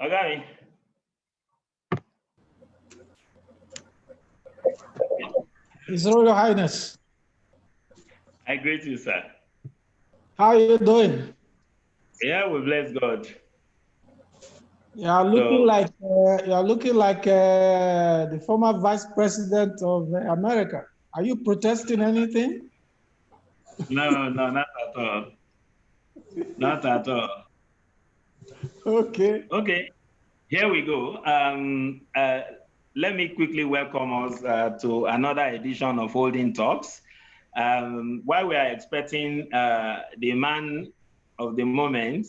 Okay. His Royal Highness. I greet you, sir. How are you doing? Yeah, we bless God. You are looking like the former Vice President of America. Are you protesting anything? No, not at all. Not at all. Okay. Okay, here we go. Let me quickly welcome us to another edition of Holding Talks. While we are expecting the man of the moment,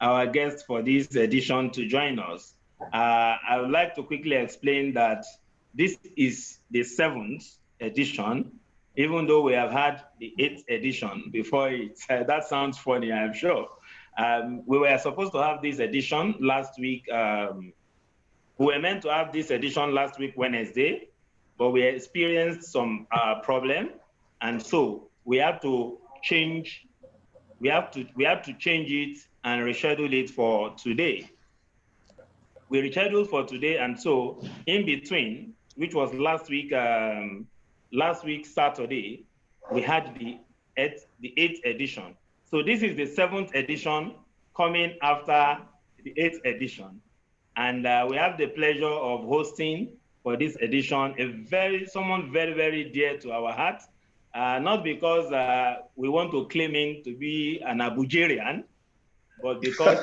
our guest for this edition to join us, I would like to quickly explain that this is the 7th edition, even though we have had the 8th edition before it. That sounds funny, I'm sure. We were supposed to have this edition last week. We were meant to have this edition last week, Wednesday, but we experienced some problem. And so we have to change, we have to change it and reschedule it for today. We rescheduled for today, and so in between, which was last week Saturday, we had the 8th edition. So this is the 7th edition coming after the 8th edition. And we have the pleasure of hosting for this edition someone very, very dear to our heart. Not because we want to claim him to be an Abujarian, but because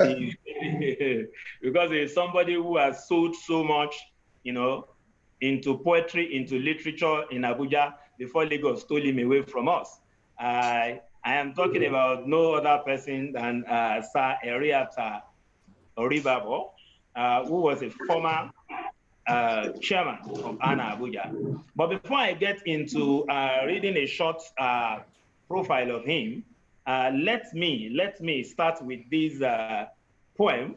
because he's somebody who has sold so much, into poetry, into literature in Abuja before Lagos stole him away from us. I am talking about no other person than Sir Eriata Oribhabor, who was a former chairman of ANA Abuja. But before I get into reading a short profile of him, let me start with this poem.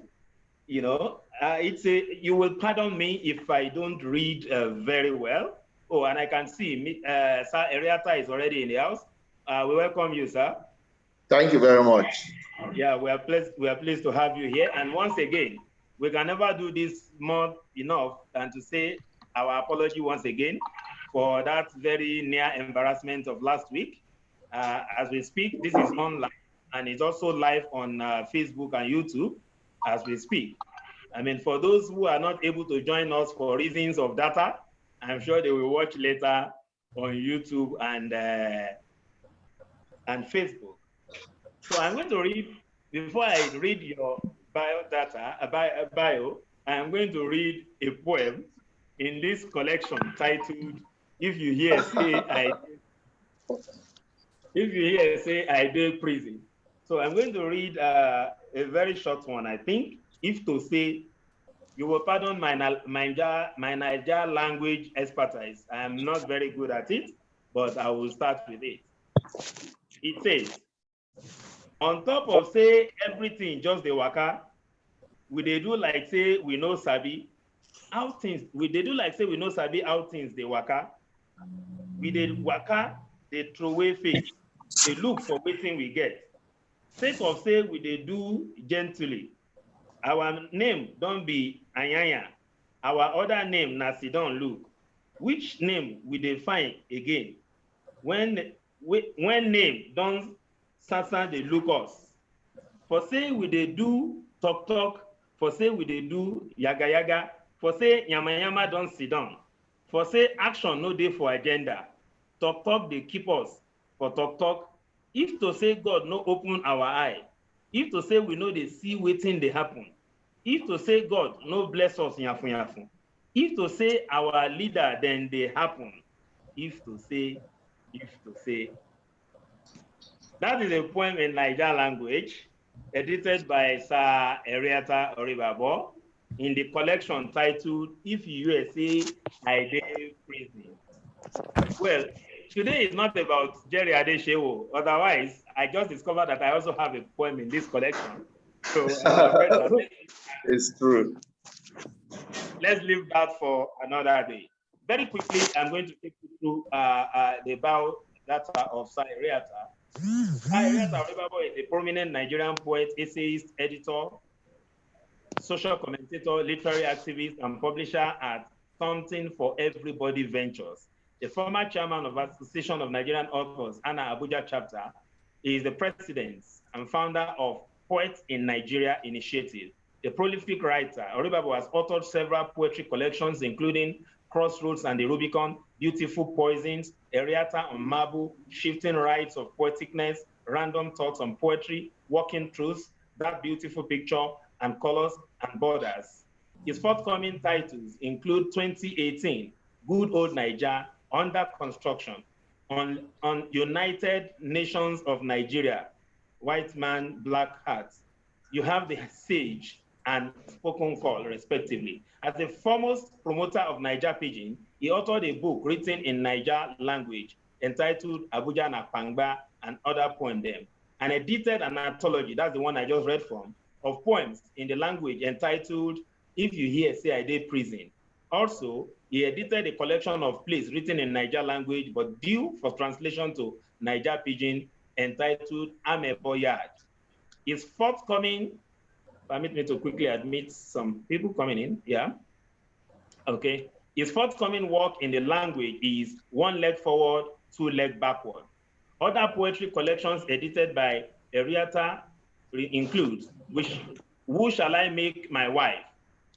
You will pardon me if I don't read very well. Oh, and I can see Sir Eriata is already in the house. We welcome you, sir. Thank you very much. Yeah, we are pleased to have you here. And once again, we can never do this more enough than to say our apology once again for that very near embarrassment of last week. As we speak, this is online and it's also live on Facebook and YouTube as we speak. I mean, for those who are not able to join us for reasons of data, I'm sure they will watch later on YouTube and Facebook. So I'm going to read, before I read your bio, I'm going to read a poem in this collection titled, If You Hear Say I Did Prison. So I'm going to read a very short one, I think, if to say, you will pardon my Niger language expertise. I am not very good at it, but I will start with it. It says, on top of say everything just the waka, we dey do like say we no sabi how things, we dey do like say we no sabi how things dey waka. We dey waka, dey throw away face, dey look for wetin we get. Sake of say we dey do gently. Our name don be Anyanya. Our other name na Sidon Look. Which name we dey find again? When name don Sasa dey look us. For say we dey do talk, for say we dey do yaga, for say yama don sit down, for say action no dey for agenda. Talk dey keep us for talk. If to say God no open our eye, if to say we no dey see wetin dey happen, if to say God no bless us yafu, if to say our leader then dey happen, if to say. That is a poem in Niger language, edited by Sir Eriata Oribhabor in the collection titled, If You Say I Did Prison. Well, today is not about Jerry Adeshewo. Otherwise, I just discovered that I also have a poem in this collection. So it's true. Let's leave that for another day. Very quickly, I'm going to take you through the biodata of Sir Eriata. Eriata Oribhabor is a prominent Nigerian poet, essayist, editor, social commentator, literary activist, and publisher at Something for Everybody Ventures. The former chairman of Association of Nigerian Authors, Anna Abuja chapter, is the president and founder of Poets in Nigeria Initiative. The prolific writer, Oribhabor has authored several poetry collections, including Crossroads and the Rubicon, Beautiful Poisons, Eriata on Marble, Shifting Rights of Poeticness, Random Thoughts on Poetry, Walking Truths, That Beautiful Picture, and Colors and Borders. His forthcoming titles include 2018, Good Old Niger, Under Construction, on United Nations of Nigeria, White Man, Black Hat. You have The Sage and Spoken Call, respectively. As the foremost promoter of Niger Pidgin, he authored a book written in Niger language entitled Abuja Nakpangba and Other Poems, and edited an anthology, that's the one I just read from, of poems in the language entitled If You Hear Say I Dey Prison. Also, he edited a collection of plays written in Niger language but due for translation to Niger Pidgin entitled I'm a Boyard. His forthcoming, permit me to quickly admit some people coming in, yeah. Okay, his forthcoming work in the language is One Leg Forward, Two Leg Backward. Other poetry collections edited by Eriata include Who Shall I Make My Wife?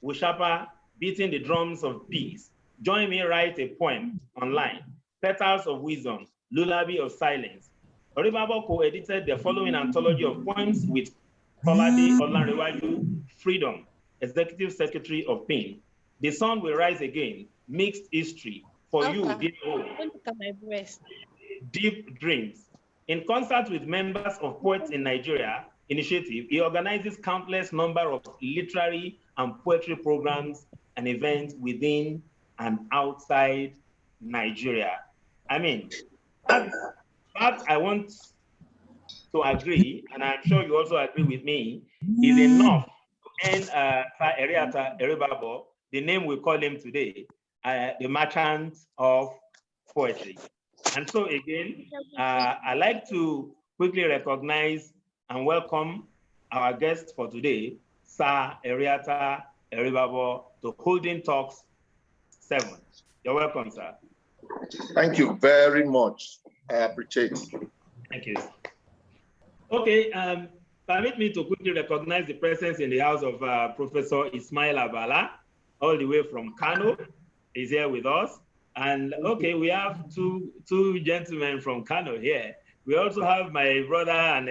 Wushapa, Beating the Drums of Peace. Join Me Write a Poem online. Petals of Wisdom, Lullaby of Silence. Oribhabor co-edited the following anthology of poems with Kolade Olanrewaju, Freedom, Executive Secretary of PIN. The Sun Will Rise Again, Mixed History, For You, Dear Home. Look at my breast. Deep Dreams. In concert with members of Poets in Nigeria Initiative, he organizes countless number of literary and poetry programs and events within and outside Nigeria. I mean, that I want to agree, and I'm sure you also agree with me, is enough to end Eriata Oribhabor, the name we call him today, the merchant of poetry. And so again, I'd like to quickly recognize and welcome our guest for today, Sir Eriata Oribhabor, to Holding Talks 7. You're welcome, sir. Thank you very much. I appreciate it. Thank you. Okay, permit me to quickly recognize the presence in the house of Professor Ismail Abala, all the way from Kano. He's here with us. And okay, we have two gentlemen from Kano here. We also have my brother and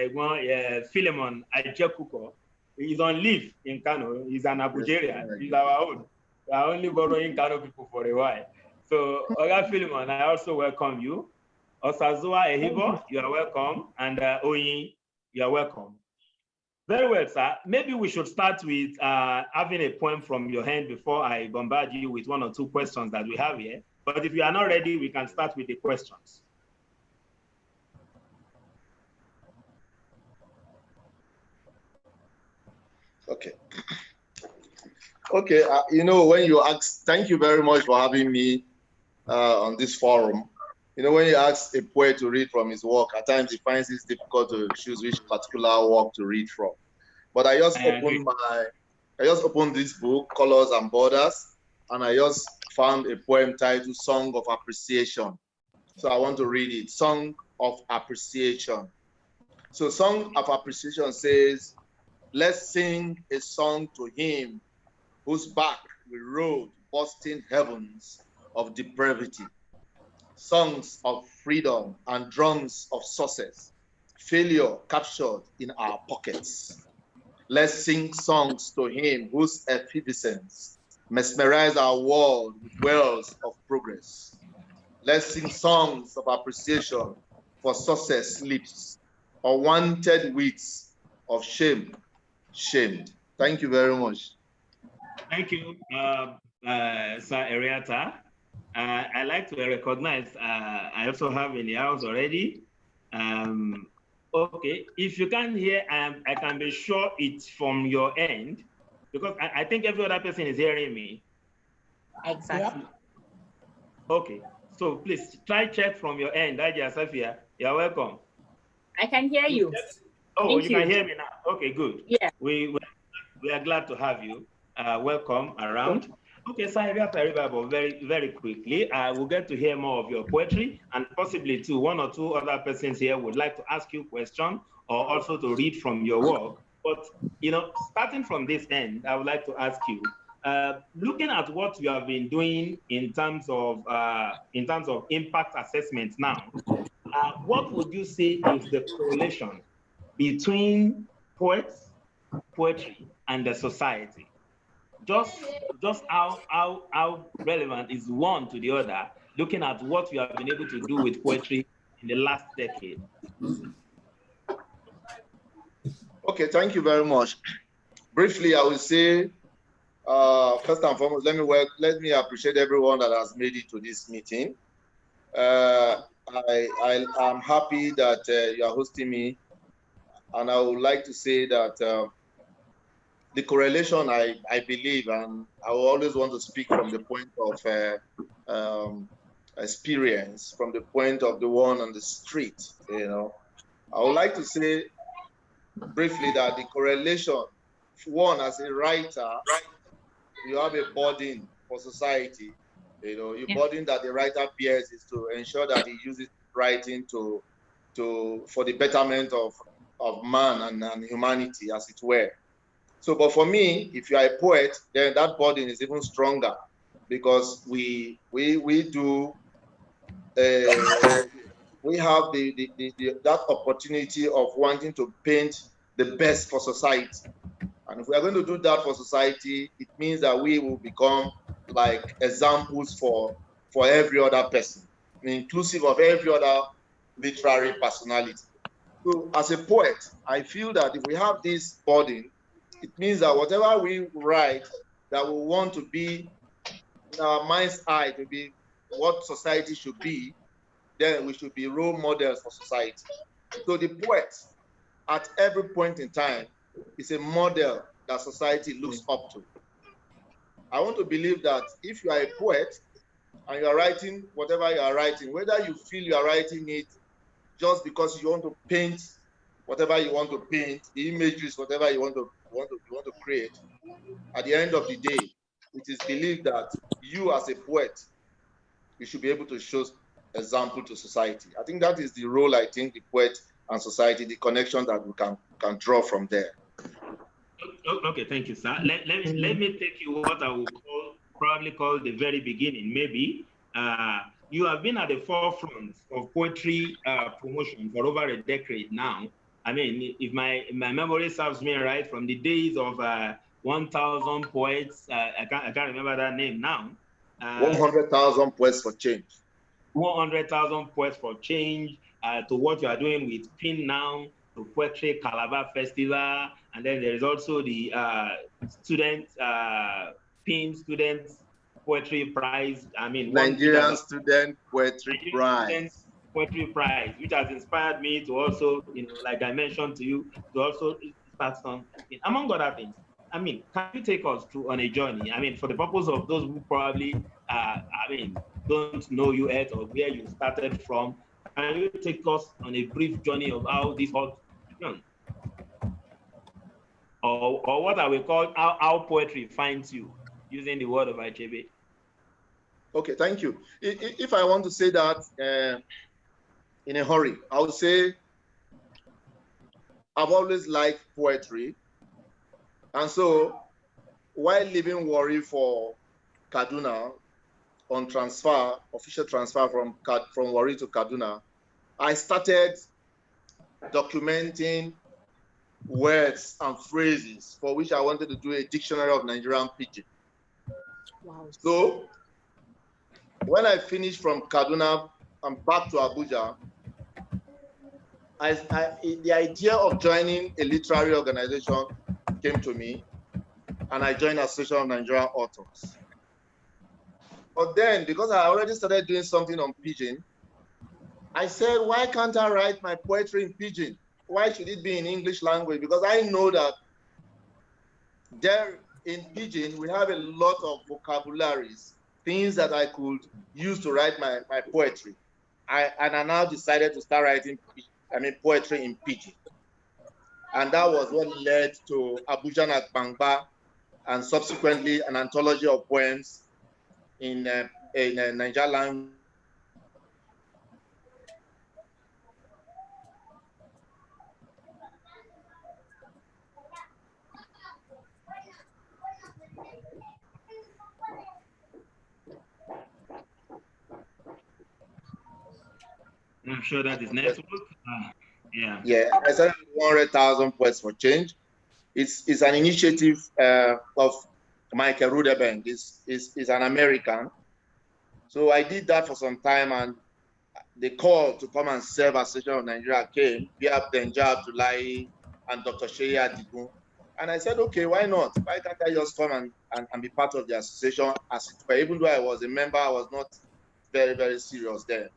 Philemon Ajekuko. He's on leave in Kano. He's an Abujarian. He's our own. We are only borrowing Kano people for a while. So, Oga Philemon, I also welcome you. Osazoa Ehibo, you are welcome. And Oyin, you are welcome. Very well, sir. Maybe we should start with having a poem from your hand before I bombard you with one or two questions that we have here. But if you are not ready, we can start with the questions. Okay. Okay, you know, when you ask, thank you very much for having me on this forum. You know, when you ask a poet to read from his work, at times he finds it difficult to choose which particular work to read from. But I just opened this book, Colors and Borders, and I just found a poem titled Song of Appreciation. So I want to read it, Song of Appreciation. So Song of Appreciation says, let's sing a song to him whose back we rode, busting heavens of depravity. Songs of freedom and drums of success, failure captured in our pockets. Let's sing songs to him whose effervescence mesmerize our world with wells of progress. Let's sing songs of appreciation for success lips, or wanted wits of shame, shamed. Thank you very much. Thank you, Sir Eriata. I like to recognize, I also have in the house already. Okay, if you can't hear, I can be sure it's from your end, because I think every other person is hearing me. Exactly. Okay, so please try check from your end. Ajia Safia, you're welcome. I can hear you. Oh, Thank you can hear me now. Okay, good. Yeah. We We are glad to have you. Welcome around. Okay, so Oribhabor, very, very quickly, we'll get to hear more of your poetry, and possibly too, one or two other persons here would like to ask you questions or also to read from your work. But starting from this end, I would like to ask you, looking at what you have been doing in terms of impact assessment now, what would you say is the correlation between poetry, and the society? Just how relevant is one to the other, looking at what you have been able to do with poetry in the last decade? Okay, thank you very much. Briefly, I will say, first and foremost, let me appreciate everyone that has made it to this meeting. I'm happy that you are hosting me, and I would like to say that the correlation, I believe, and I will always want to speak from the point of experience, from the point of the one on the street. I would like to say briefly that the correlation, one, as a writer, you have a burden for society. Your burden that the writer bears is to ensure that he uses writing for the betterment of man and humanity, as it were. So, but for me, if you are a poet, then that burden is even stronger, because we do we have that opportunity of wanting to paint the best for society. And if we are going to do that for society, it means that we will become like examples for every other person, inclusive of every other literary personality. So as a poet, I feel that if we have this burden, it means that whatever we write that we want to be in our mind's eye, to be what society should be, then we should be role models for society. So the poet, at every point in time, is a model that society looks up to. I want to believe that if you are a poet and you are writing whatever you are writing, whether you feel you are writing it just because you want to paint whatever you want to paint, the images, whatever you want to create, at the end of the day, it is believed that you as a poet, you should be able to show example to society. I think that is the role, I think, the poet and society, the connection that we can draw from there. Okay, thank you, sir. Let me take you what I will probably call the very beginning. Maybe you have been at the forefront of poetry promotion for over a decade now. I mean, if my memory serves me right, from the days of 1,000 poets, I can't remember that name now. 100,000 poets for change. 100,000 poets for change, to what you are doing with PIN now, to Poetry Calabar Festival, and then there is also the PIN Students Poetry Prize. I mean, Nigerian Student Poetry Prize. Poetry Prize, which has inspired me to also, like I mentioned to you, to also start something, among other things. I mean, can you take us through on a journey? I mean, for the purpose of those who probably, don't know you yet or where you started from, can you take us on a brief journey of how this all began? Or what I will call how poetry finds you, using the word of Achebe. Okay, thank you. If I want to say that in a hurry, I would say I've always liked poetry. And so while leaving Warri for Kaduna on official transfer from Warri to Kaduna, I started documenting words and phrases for which I wanted to do a dictionary of Nigerian pidgin. Wow. So when I finished from Kaduna and back to Abuja, the idea of joining a literary organization came to me, and I joined Association of Nigerian Authors. But then, because I already started doing something on pidgin, I said, why can't I write my poetry in pidgin? Why should it be in English language? Because I know that there in pidgin, we have a lot of vocabularies, things that I could use to write my poetry. And I now decided to start writing poetry in pidgin. And that was what led to Abuja at Bangba, and subsequently an anthology of poems in Niger language. I'm sure that is network. Yeah. Yeah, I started 100,000 poets for change. It's an initiative of Michael Rudebank. Is an American. So I did that for some time, and the call to come and serve as Association of Nigeria came via Benja Abdullahi and Dr. Sheya Digun. And I said, okay, why not? Why can't I just come and be part of the association as it were? Even though I was a member, I was not very, very serious there.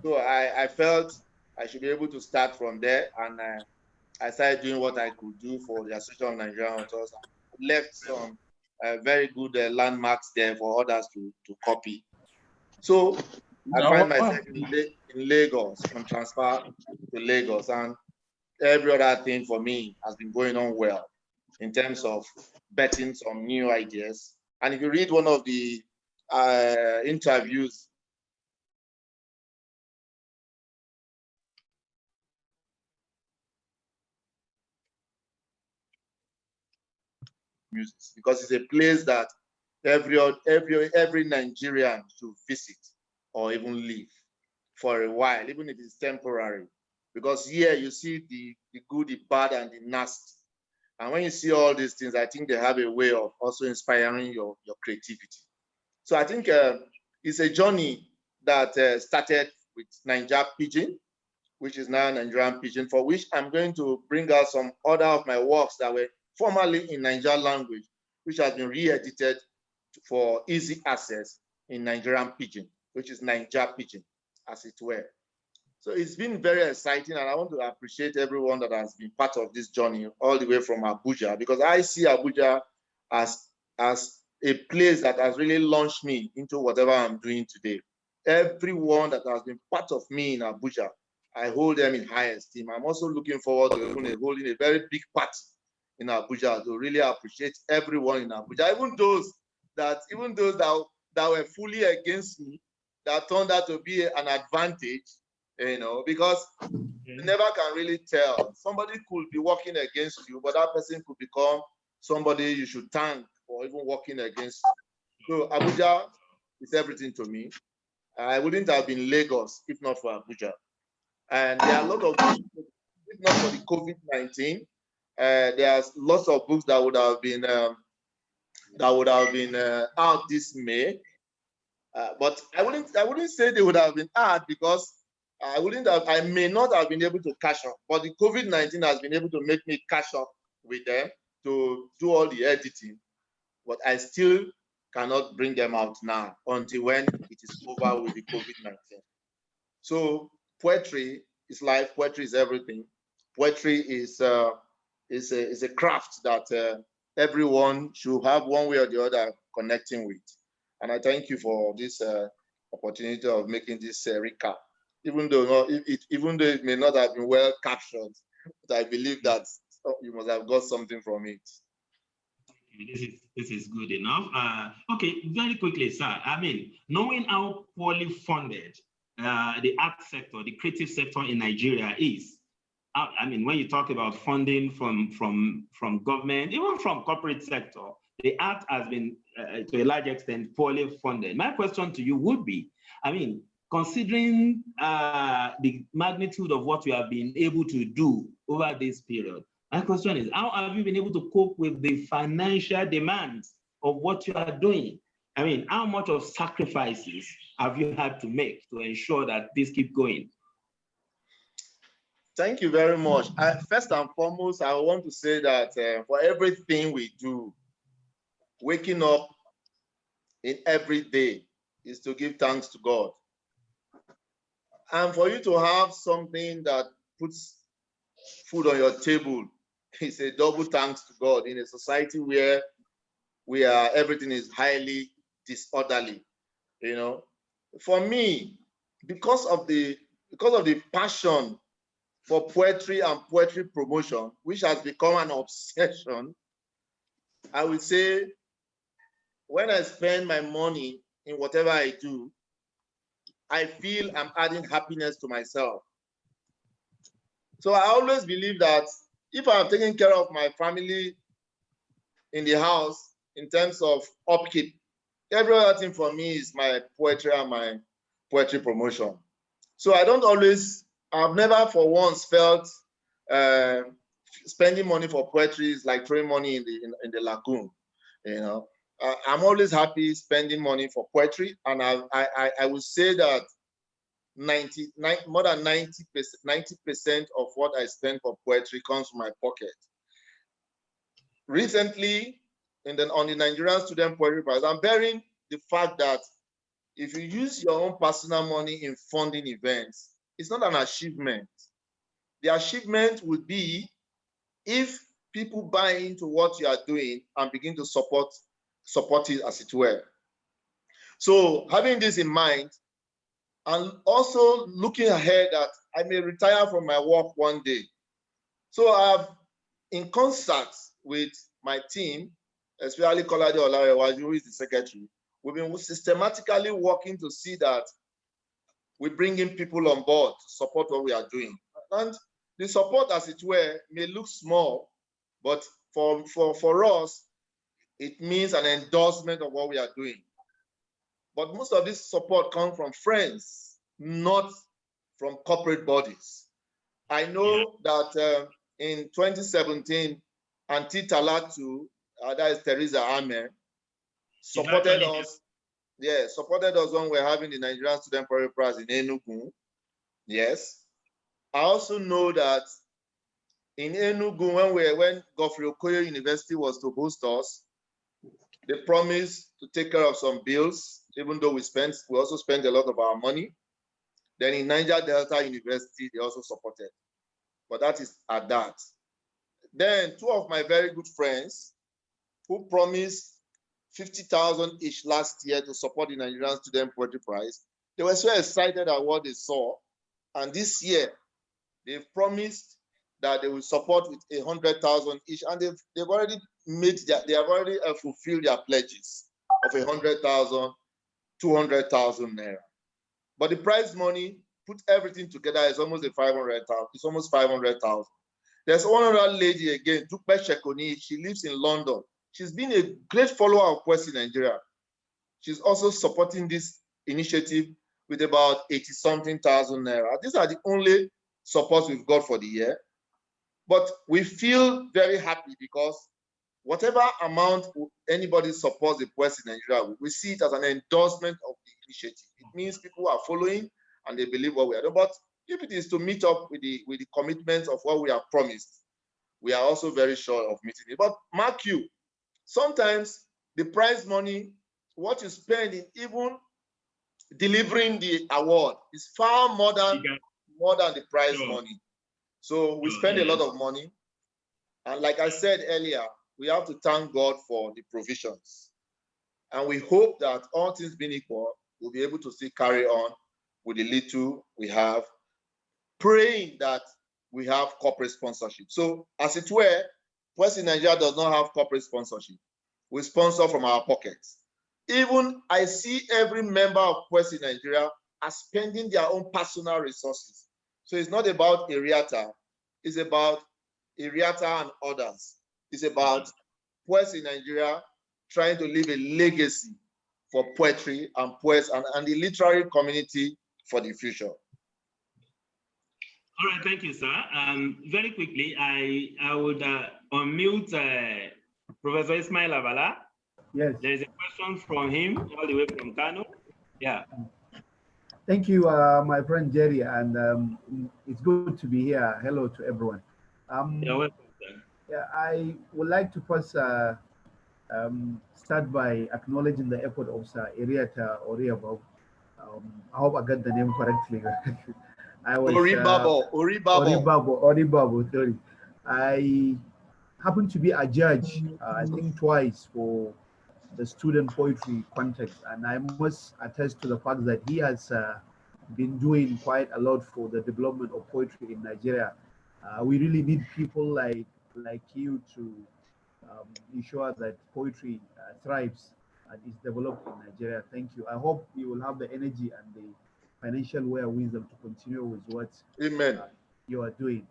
So I felt I should be able to start from there, and I started doing what I could do for the Association of Nigerian Authors. Left some very good landmarks there for others to copy. So I find myself in Lagos, on transfer to Lagos, and every other thing for me has been going on well in terms of betting some new ideas. And if you read one of the interviews, because it's a place that every Nigerian should visit or even live for a while, even if it's temporary. Because here you see the good, the bad, and the nasty. And when you see all these things, I think they have a way of also inspiring your creativity. So I think it's a journey that started with Niger Pidgin, which is now Nigerian Pidgin, for which I'm going to bring out some other of my works that were formerly in Nigerian language, which has been re-edited for easy access in Nigerian Pidgin, which is Niger Pidgin, as it were. So it's been very exciting, and I want to appreciate everyone that has been part of this journey all the way from Abuja, because I see Abuja as a place that has really launched me into whatever I'm doing today. Everyone that has been part of me in Abuja, I hold them in high esteem. I'm also looking forward to holding a very big party in Abuja to really appreciate everyone in Abuja, even those that were fully against me, that turned out to be an advantage, because you never can really tell. Somebody could be working against you, but that person could become somebody you should thank for even working against you. So Abuja is everything to me. I wouldn't have been Lagos if not for Abuja. And there are a lot of books, if not for the COVID-19, there's lots of books that would have been out this May. But I wouldn't say they would have been out, because I may not have been able to catch up. But the COVID-19 has been able to make me catch up with them to do all the editing. But I still cannot bring them out now until when it is over with the COVID-19. So poetry is life. Poetry is everything. Poetry is a craft that everyone should have one way or the other connecting with. And I thank you for this opportunity of making this recap. Even though it may not have been well captured, but I believe that you must have got something from it. This is good enough. Okay, very quickly, sir. I mean, knowing how poorly funded the art sector, the creative sector in Nigeria is, I mean, when you talk about funding from government, even from corporate sector, the art has been, to a large extent, poorly funded. My question to you would be, I mean, considering the magnitude of what you have been able to do over this period, my question is, how have you been able to cope with the financial demands of what you are doing? I mean, how much of sacrifices have you had to make to ensure that this keeps going? Thank you very much. First and foremost, I want to say that for everything we do, waking up in every day is to give thanks to God. And for you to have something that puts food on your table is a double thanks to God in a society where everything is highly disorderly. For me, because of the passion for poetry and poetry promotion, which has become an obsession, I would say when I spend my money in whatever I do, I feel I'm adding happiness to myself. So I always believe that if I'm taking care of my family in the house in terms of upkeep, every other thing for me is my poetry and my poetry promotion. So I don't always, I've never for once felt spending money for poetry is like throwing money in the lagoon. You know, I'm always happy spending money for poetry, and I would say that more than 90% of what I spend for poetry comes from my pocket. Recently, on the Nigerian Student Poetry Prize, I'm bearing the fact that if you use your own personal money in funding events, it's not an achievement. The achievement would be if people buy into what you are doing and begin to support it, as it were. So having this in mind, and also looking ahead that I may retire from my work one day. So I've, in concert with my team, especially Kolade Olarewa, who is the secretary, we've been systematically working to see that we bring in people on board to support what we are doing. And the support, as it were, may look small, but for us, it means an endorsement of what we are doing. But most of this support comes from friends, not from corporate bodies. I know that in 2017, Auntie Talatu, that is Teresa Ame, supported us. Yeah, supported us when we were having the Nigerian Student Poetry Prize in Enugu. Yes. I also know that in Enugu, when Godfrey Okoye University was to host us, they promised to take care of some bills, even though we also spent a lot of our money. Then in Niger Delta University, they also supported. But that is at that. Then two of my very good friends who promised 50,000 each last year to support the Nigerian Student Poetry Prize, they were so excited at what they saw. And this year, they've promised that they will support with 100,000 each, and they've already fulfilled their pledges of 100,000, 200,000 naira. But the prize money, put everything together, is almost 500,000. It's almost 500,000. There's one other lady again, Dupe Shekoni. She lives in London. She's been a great follower of Poets in Nigeria. She's also supporting this initiative with about 80-something thousand naira. These are the only supports we've got for the year. But we feel very happy because whatever amount anybody supports the Poets in Nigeria, we see it as an endorsement of the initiative. It means people are following and they believe what we are doing. But if it is to meet up with the commitments of what we have promised, we are also very sure of meeting it. But mark you, sometimes the prize money, what you spend in even delivering the award, is far more than the prize money. So we spend a lot of money. And like I said earlier, we have to thank God for the provisions. And we hope that all things being equal, we'll be able to still carry on with the little we have, praying that we have corporate sponsorship. So as it were, Poets in Nigeria does not have corporate sponsorship. We sponsor from our pockets. Even I see every member of Poets in Nigeria are spending their own personal resources. So it's not about Eriata, it's about Eriata and others. It's about Poets in Nigeria trying to leave a legacy for poetry and poets and the literary community for the future. All right, thank you, sir. Very quickly, I would unmute Professor Ismail Avala. Yes. There is a question from him all the way from Kano. Yeah. Thank you, my friend Jerry, and it's good to be here. Hello to everyone. You're welcome, sir. Yeah, I would like to first start by acknowledging the effort of Sir Eriata Oribhabor. I hope I got the name correctly. I was Oribhabor, sorry. I happened to be a judge, I think twice, for the student poetry context, and I must attest to the fact that he has been doing quite a lot for the development of poetry in Nigeria. We really need people like you to ensure that poetry thrives and is developed in Nigeria. Thank you. I hope you will have the energy and the financial wisdom to continue with what Amen. You are doing.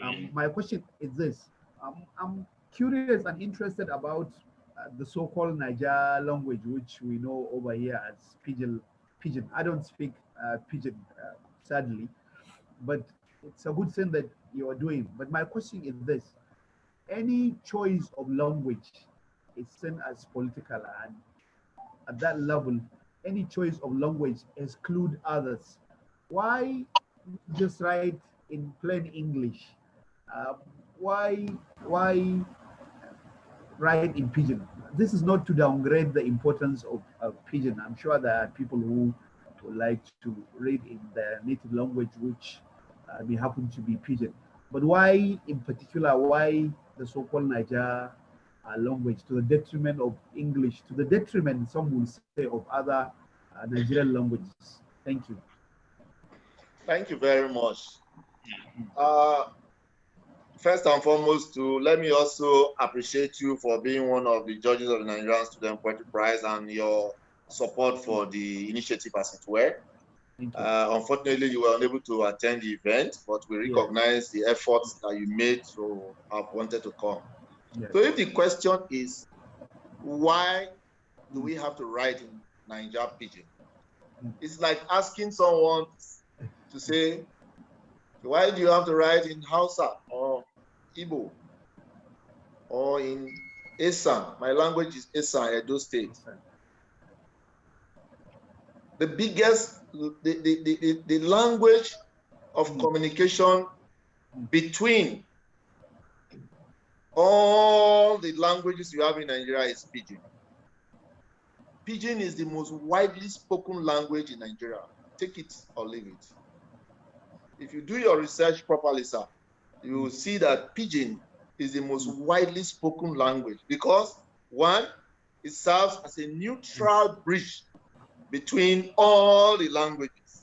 Amen. My question is this. I'm curious and interested about the so-called Niger language, which we know over here as Pidgin. Pidgin. I don't speak Pidgin, sadly, but it's a good thing that you are doing. But my question is this: any choice of language is seen as political, and at that level, any choice of language exclude others. Why just write in plain English? Uh, why why write in Pidgin? This is not to downgrade the importance of Pidgin. I'm sure there are people who would like to read in their native language, which may happen to be Pidgin. But why, in particular, why the so-called Niger language to the detriment of English, to the detriment, some will say, of other Nigerian languages? Thank you. Thank you very much. First and foremost, let me also appreciate you for being one of the judges of the Nigerian Student Poetry Prize and your support for the initiative as it were. Unfortunately, you were unable to attend the event, but we recognize the efforts that you made to have wanted to come. So if the question is, why do we have to write in Niger Pidgin? It's like asking someone to say, why do you have to write in Hausa or Igbo or in Esan? My language is Esan, Edo State. The biggest, the language of communication between all the languages you have in Nigeria is Pidgin. Pidgin is the most widely spoken language in Nigeria. Take it or leave it. If you do your research properly, sir, you will see that Pidgin is the most widely spoken language because, one, it serves as a neutral bridge between all the languages.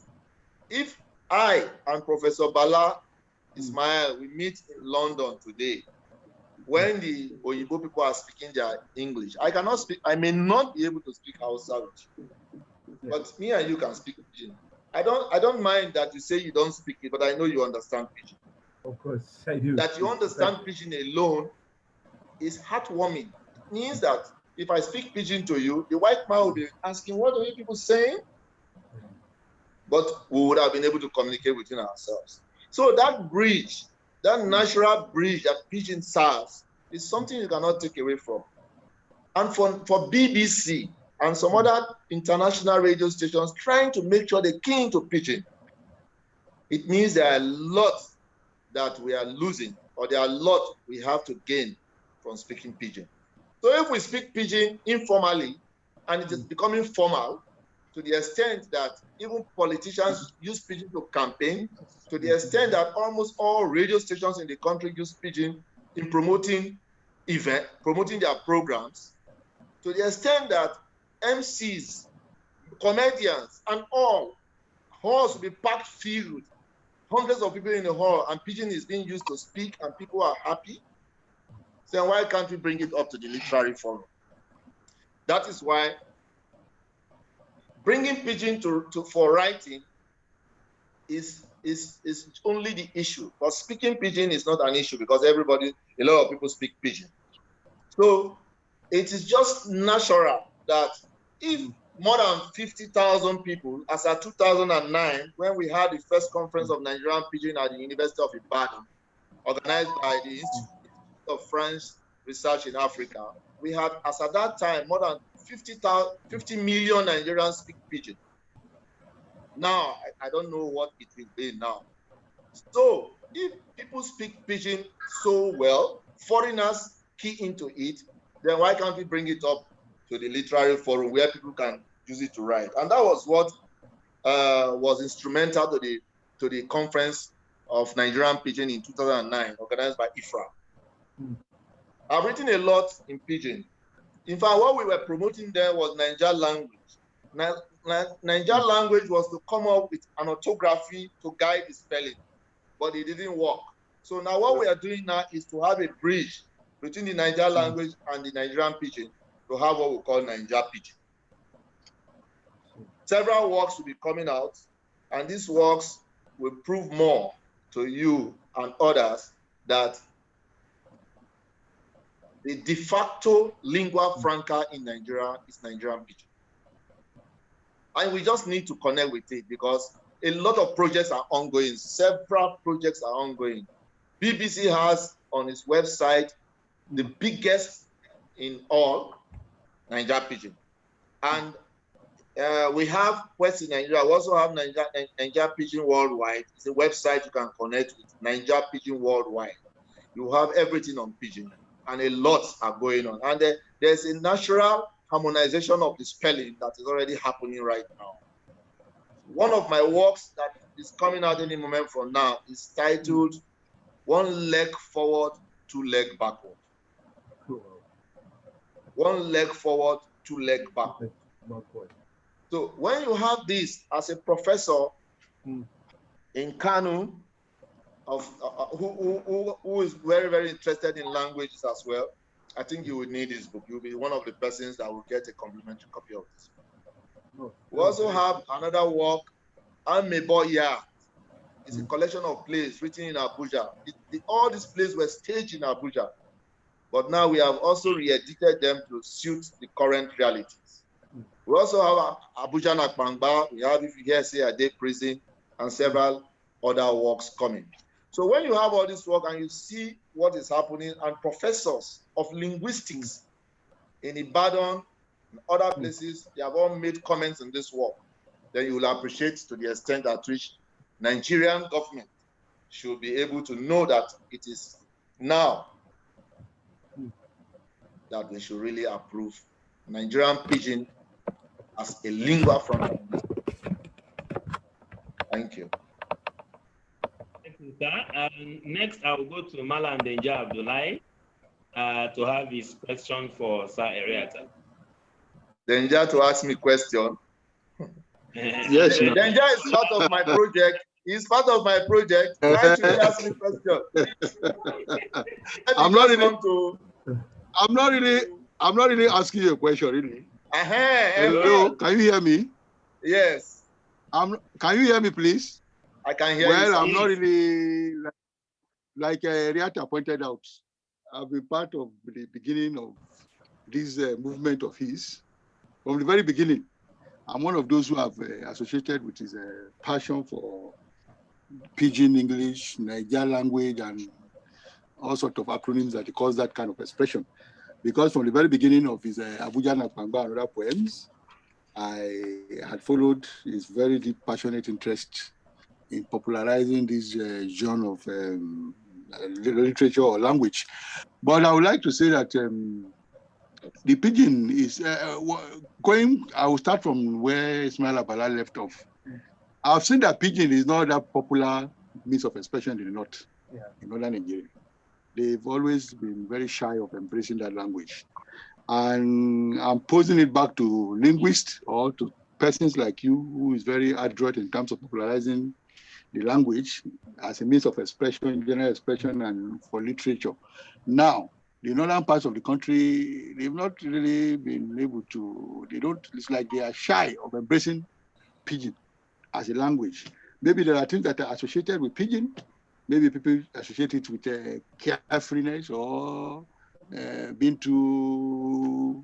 If I and Professor Bala Ismail, we meet in London today, when the Oyibo people are speaking their English, I cannot speak, I may not be able to speak Hausa with you, but me and you can speak Pidgin. I don't mind that you say you don't speak it, but I know you understand Pidgin. Of course, I do. That you understand Pidgin alone is heartwarming. It means that if I speak Pidgin to you, the white man will be asking, what are you people saying? But we would have been able to communicate within ourselves. So that bridge, that natural bridge that Pidgin serves is something you cannot take away from. And for BBC and some other international radio stations trying to make sure they key into Pidgin, it means there are a lot that we are losing, or there are a lot we have to gain from speaking Pidgin. So if we speak Pidgin informally, and it is becoming formal, to the extent that even politicians use Pidgin to campaign, to the extent that almost all radio stations in the country use Pidgin in promoting their programs, to the extent that MCs, comedians, and all halls will be packed filled, hundreds of people in the hall, and Pidgin is being used to speak, and people are happy. So why can't we bring it up to the literary forum? That is why bringing Pidgin for writing is only the issue. But speaking Pidgin is not an issue because a lot of people speak Pidgin. So it is just natural that if more than 50,000 people, as at 2009, when we had the first conference of Nigerian Pidgin at the University of Ibadan, organized by the Institute of French Research in Africa, we had, as at that time, more than 50 million Nigerians speak Pidgin. Now, I don't know what it will be now. So, if people speak Pidgin so well, foreigners key into it, then why can't we bring it up to the literary forum where people can use it to write? And that was what was instrumental to the conference of Nigerian Pidgin in 2009, organized by IFRA. I've written a lot in Pidgin. In fact, what we were promoting there was Niger language. Nigerian language was to come up with an orthography to guide the spelling, but it didn't work. So now what we are doing now is to have a bridge between the Nigerian language and the Nigerian pidgin to have what we call Niger pidgin. Several works will be coming out, and these works will prove more to you and others that the de facto lingua franca in Nigeria is Nigerian pidgin. And we just need to connect with it because a lot of projects are ongoing. Several projects are ongoing. BBC has on its website the biggest in all, Niger pidgin. And we have West in Nigeria. We also have Niger pidgin worldwide. It's a website you can connect with, Niger pidgin worldwide. You have everything on pidgin, and a lot are going on. And there's a natural harmonization of the spelling that is already happening right now. One of my works that is coming out any moment from now is titled One Leg Forward, Two Leg Backward. One leg forward, two leg backward. So when you have this as a professor in Kanu, who is very, very interested in languages as well, I think you will need this book. You'll be one of the persons that will get a complimentary copy of this book. We also have another work, Ameboya. It's a collection of plays written in Abuja. All these plays were staged in Abuja, but now we have also re-edited them to suit the current realities. We also have Abuja Nakbangba. We have, if you hear, say, Ade Prison, and several other works coming. So when you have all this work and you see what is happening, and professors of linguistics in Ibadan and other places, they have all made comments on this work, then you will appreciate to the extent at which Nigerian government should be able to know that it is now that they should really approve Nigerian pidgin as a lingua franca. Thank you. Thank you, sir. Next, I will go to Malam Denja Abdullahi to have his question for Sir Eriata. Denja to ask me question. Yes, no. Denja is part of my project. He's part of my project. Why should he ask me question? I'm not really asking you a question, really. Hello, can you hear me? Yes. Can you hear me, please? I can hear you. Well, I'm not really, like Eriata pointed out, I've been part of the beginning of this movement of his. From the very beginning, I'm one of those who have associated with his passion for pidgin English, Niger language, and all sorts of acronyms that he calls that kind of expression. Because from the very beginning of his Abuja Nakbangba and other poems, I had followed his very deep, passionate interest in popularizing this genre of literature or language. But I would like to say that the pidgin is going, I will start from where Ismail Abala left off. I've seen that pidgin is not that popular means of expression in the north, in northern Nigeria. They've always been very shy of embracing that language. And I'm posing it back to linguists or to persons like you who is very adroit in terms of popularizing the language as a means of expression, general expression, and for literature. Now, the northern parts of the country, they've not really been able to, it's like they are shy of embracing pidgin as a language. Maybe there are things that are associated with pidgin. Maybe people associate it with carefreeness or being too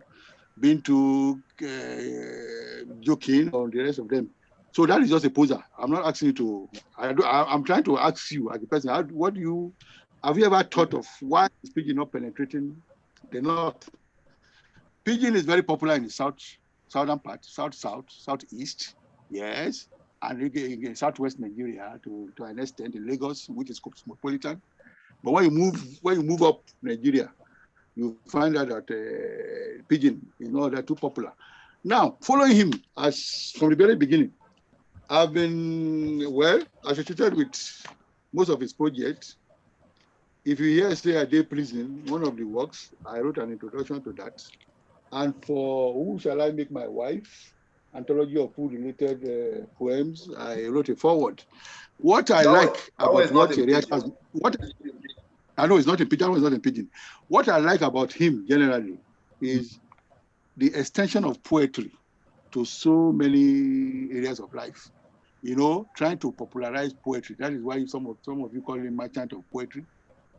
joking or the rest of them. So that is just a poser. I'm not asking you to, I'm trying to ask you as a person, have you ever thought of why is pidgin not penetrating the north? Pidgin is very popular in the southern part, southeast, yes, and in southwest Nigeria to an extent in Lagos, which is cosmopolitan. But when you move up Nigeria, you find out that pidgin is not that too popular. Now, following him from the very beginning, I've been associated with most of his projects. If you hear say Ade Prison, one of the works, I wrote an introduction to that. And for Who Shall I Make My Wife, anthology of food-related poems. I wrote a foreword. What I like about what Eriata, I know it's not in Pidgin, it's not in Pidgin. What I like about him generally is the extension of poetry to so many areas of life. You know, trying to popularize poetry. That is why some of you call him merchant of poetry.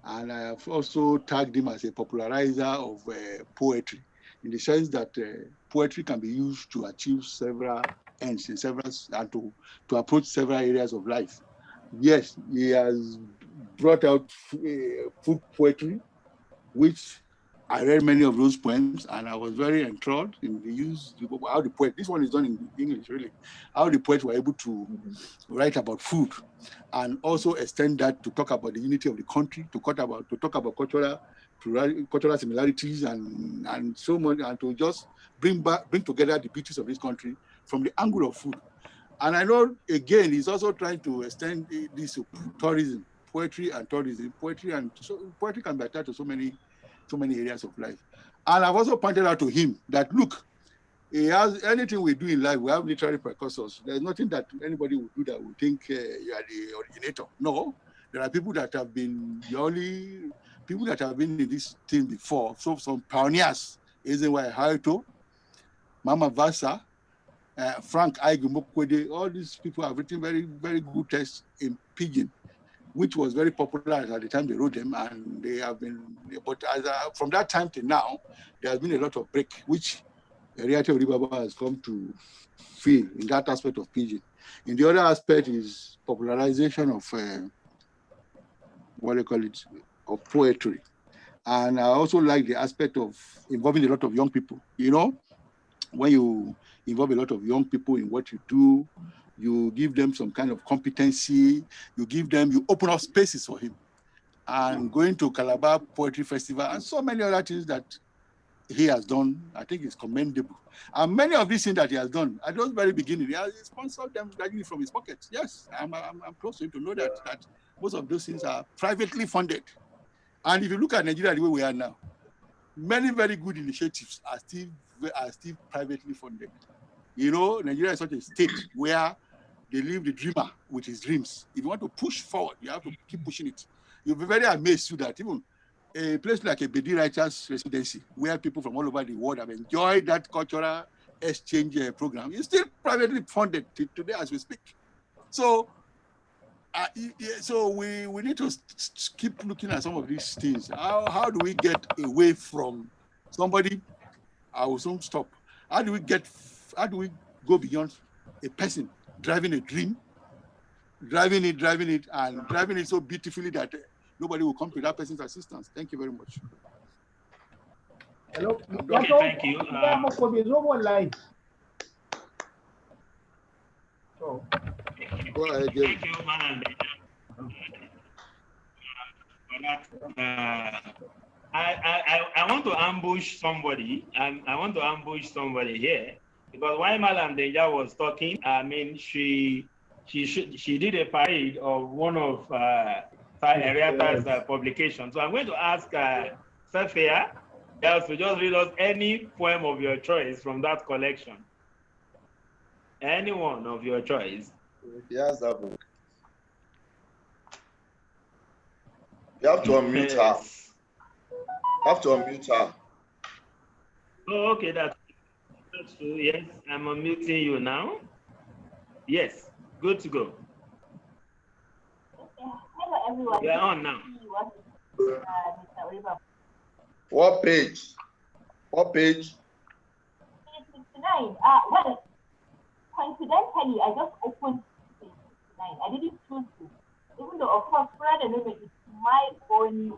And I have also tagged him as a popularizer of poetry, in the sense that poetry can be used to achieve several ends in several and to approach several areas of life. Yes, he has brought out food poetry, which I read many of those poems, and I was very enthralled in the use, how the poet, this one is done in English really, how the poets were able to write about food and also extend that to talk about the unity of the country, to talk about cultural similarities and so much, and to just bring together the beauties of this country from the angle of food. And I know, again, he's also trying to extend this to tourism, poetry and tourism. Poetry can be attached to so many areas of life. And I've also pointed out to him that, look, he has anything we do in life, we have literary precursors. There's nothing that anybody would do that would think you are the originator. No, there are people that have been people that have been in this thing before. So some pioneers, Ezenwa Haito, Mama Vasa, Frank Aigumokwede, all these people have written very, very good texts in Pidgin, which was very popular at the time they wrote them, and they have been, but from that time to now, there has been a lot of break, which Eriata Oribhabor has come to feel in that aspect of Pidgin. In the other aspect is popularization of, of poetry. And I also like the aspect of involving a lot of young people. You know, when you involve a lot of young people in what you do, you give them some kind of competency, you open up spaces for him. And going to Calabar Poetry Festival and so many other things that he has done, I think is commendable. And many of these things that he has done, at the very beginning, he has sponsored them gradually from his pockets. Yes, I'm close to him to know that most of those things are privately funded. And if you look at Nigeria the way we are now, many very good initiatives are still privately funded. You know, Nigeria is such a state where they leave the dreamer with his dreams. If you want to push forward, you have to keep pushing it. You'll be very amazed to that even a place like a Bedi Writers Residency, where people from all over the world have enjoyed that cultural exchange program, is still privately funded today as we speak. So, so we need to keep looking at some of these things. How do we get away from somebody? I will soon stop. How do we go beyond a person driving a dream, driving it so beautifully that nobody will come to that person's assistance? Thank you very much. Hello. Okay, thank you. Go ahead, Jerry. Thank you, man. I want to ambush somebody. I want to ambush somebody here because while Madam Deja was talking, I mean, she did a parade of one of Eriata's publications. So I'm going to ask Sophia else to just read us any poem of your choice from that collection. Any one of your choice. Yes, that book. You have to unmute her. You have to unmute her. Oh, okay, that's true. Yes, I'm unmuting you now. Yes, good to go. Hello, everyone. You're on now. What page? What page? Page 69. Well, coincidentally, I just opened page 69. I didn't choose to. Even though, of course, Brother Nono is my own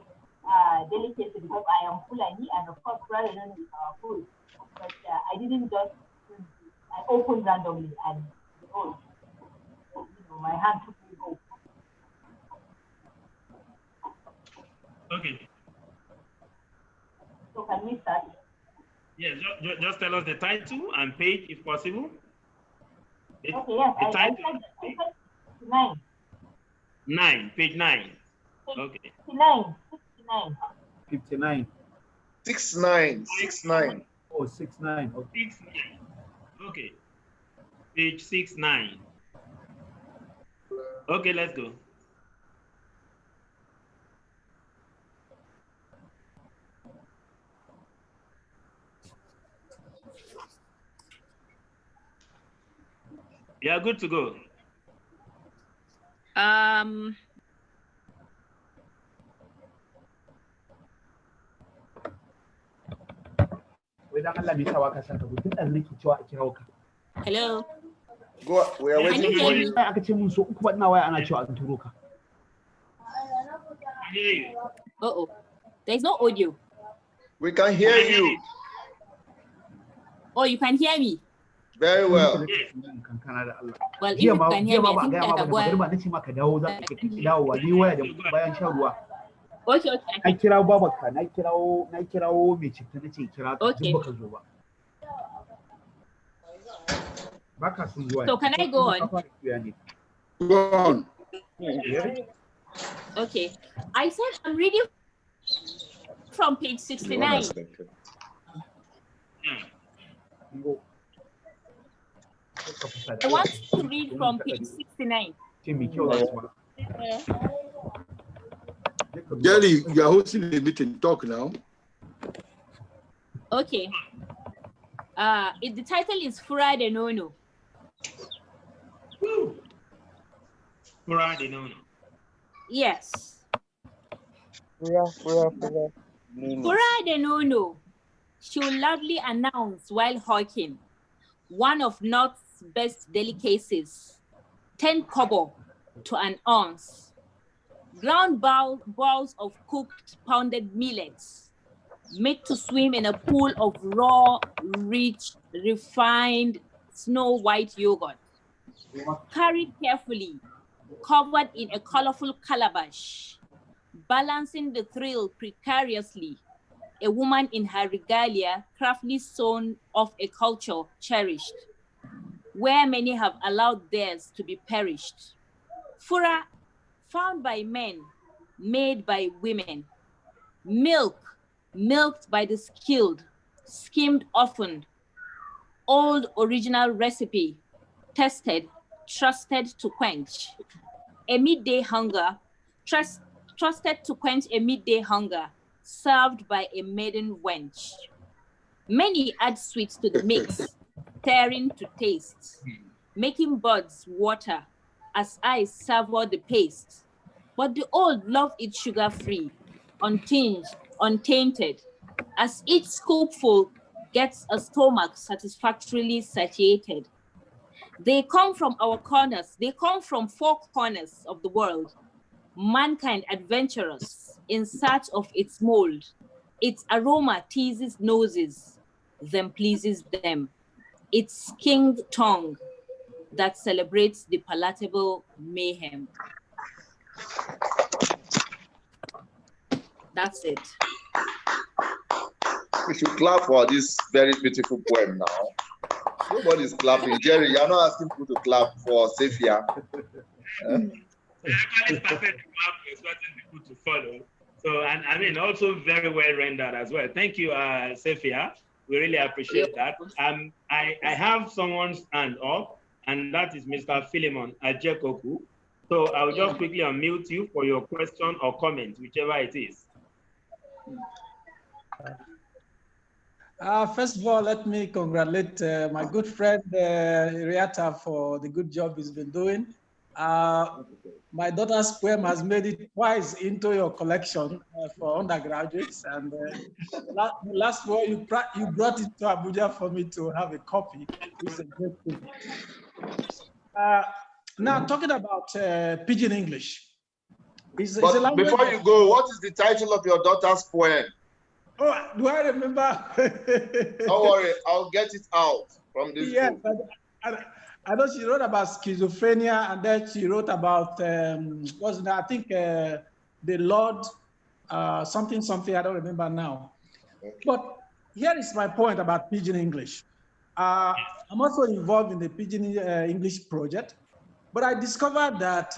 delicacy because I am Fulani, and of course, Brother Nono is our food. But I didn't just choose to. I opened randomly, and oh, my hand took me home. Okay. So can we start? Yes, just tell us the title and page if possible. Okay, yes, I said 69. 9, page 9. Page Okay. 69. 59. 69. 69. Oh, 69. Okay. 69. Okay. Page 69. Okay, let's go. Yeah, good to go. Hello. Go. We are Can waiting you for hear you. me? Uh-oh. There's no audio. We can hear you Oh, you can hear me? very well. Well, if you can hear me, I think I can go ahead. Okay, okay. Na kira babarka, na kirawo mai cikin na ce kira ka Okay. duk baka zo ba. Baka sun zuwa. So can I go on? Go on. Okay. I said I'm reading from page 69. I want to read from page 69. Jelly, you are hosting the meeting. Talk now. Okay. The title is Fura de Nono. Fura de Nono. Yes. Fura de Nono. She will loudly announce while hawking one of North's best delicacies, 10 kobo to an ounce. Ground balls of cooked pounded millets made to swim in a pool of raw, rich, refined, snow-white yogurt. Carried carefully, covered in a colorful calabash, balancing the thrill precariously, a woman in her regalia craftily sewn off a culture cherished, where many have allowed theirs to be perished. Fura, found by men, made by women. Milk, milked by the skilled, skimmed often. Old original recipe, tested, trusted to quench. A midday hunger, trusted to quench a midday hunger, served by a maiden wench. Many add sweets to the mix, tearing to taste, making buds water as eyes savor the paste. But the old love it sugar-free, untinged, untainted, as each scoopful gets a stomach satisfactorily satiated. They come from our corners, they come from 4 corners of the world, mankind adventurous in search of its mold. Its aroma teases noses, then pleases them. Its king tongue that celebrates the palatable mayhem. That's it. We should clap for this very beautiful poem now. Nobody's clapping. Jerry, you're not asking people to clap for Safia. Actually started to clap, expecting people to follow. So, and I mean, also very well rendered as well. Thank you, Safia. We really appreciate that. I have someone's hand up, and that is Mr. Philemon Ajekoku. So I'll just quickly unmute you for your question or comment, whichever it is. First of all, let me congratulate my good friend Eriata for the good job he's been doing. My daughter's poem has made it twice into your collection for undergraduates, and the last one you brought it to Abuja for me to have a copy, which is a great thing. Now, talking about Pidgin English. It's a language. Before you go, what is the title of your daughter's poem? Oh, do I remember? Don't worry, I'll get it out from this book. I know she wrote about schizophrenia, and then she wrote about what's that? I think the Lord something. I don't remember now. Okay. But here is my point about Pidgin English. I'm also involved in the Pidgin English project, but I discovered that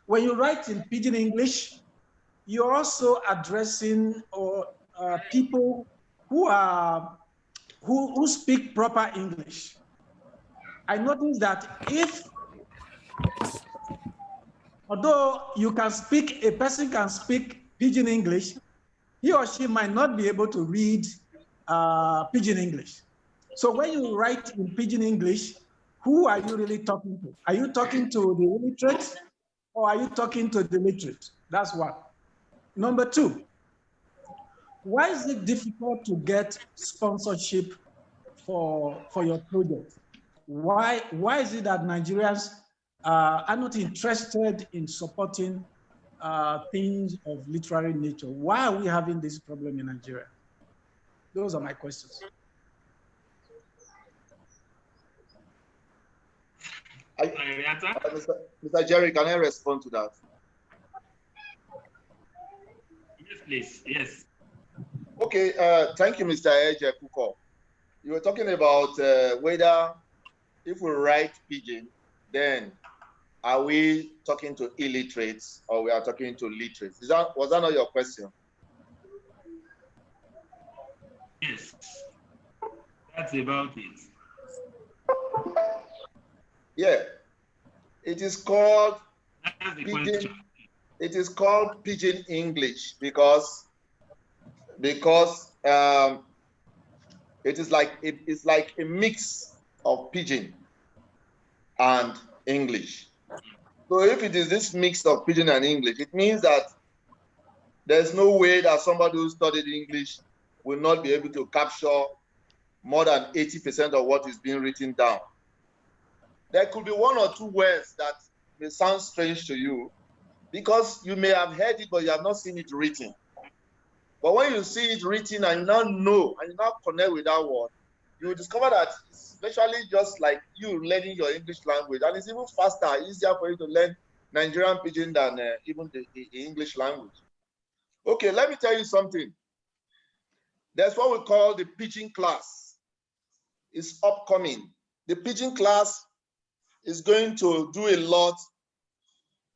when you write in Pidgin English, you're also addressing people who speak proper English. I noticed that although you can speak, a person can speak Pidgin English, he or she might not be able to read Pidgin English. So when you write in Pidgin English, who are you really talking to? Are you talking to the illiterate or are you talking to the literate? That's one. Number two, why is it difficult to get sponsorship for your project? Why is it that Nigerians are not interested in supporting things of literary nature? Why are we having this problem in Nigeria? Those are my questions. Mr. Jerry, can I respond to that? Yes, please. Yes. Okay. Thank you, Mr. Eje Kuko. You were talking about whether if we write Pidgin, then are we talking to illiterates or we are talking to literates? Was that not your question? Yes. That's about it. Yeah. It is called Pidgin. It is called Pidgin English because it is like a mix of Pidgin and English. So if it is this mix of Pidgin and English, it means that there's no way that somebody who studied English will not be able to capture more than 80% of what is being written down. There could be one or two words that may sound strange to you because you may have heard it, but you have not seen it written. But when you see it written and you now know and you now connect with that word, you will discover that it's virtually just like you learning your English language, and it's even faster, easier for you to learn Nigerian Pidgin than even the English language. Okay, let me tell you something. There's what we call the Pidgin class. It's upcoming. The Pidgin class is going to do a lot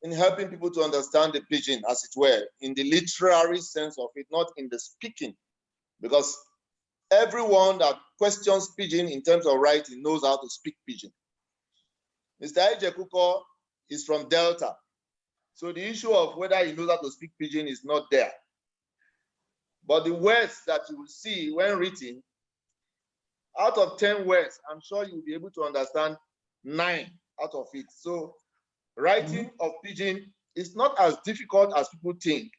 in helping people to understand the Pidgin, as it were, in the literary sense of it, not in the speaking. Because everyone that questions Pidgin in terms of writing knows how to speak Pidgin. Mr. Eje Kuko is from Delta. So the issue of whether he knows how to speak Pidgin is not there. But the words that you will see when written, out of 10 words, I'm sure you'll be able to understand 9 out of it. So writing of Pidgin is not as difficult as people think.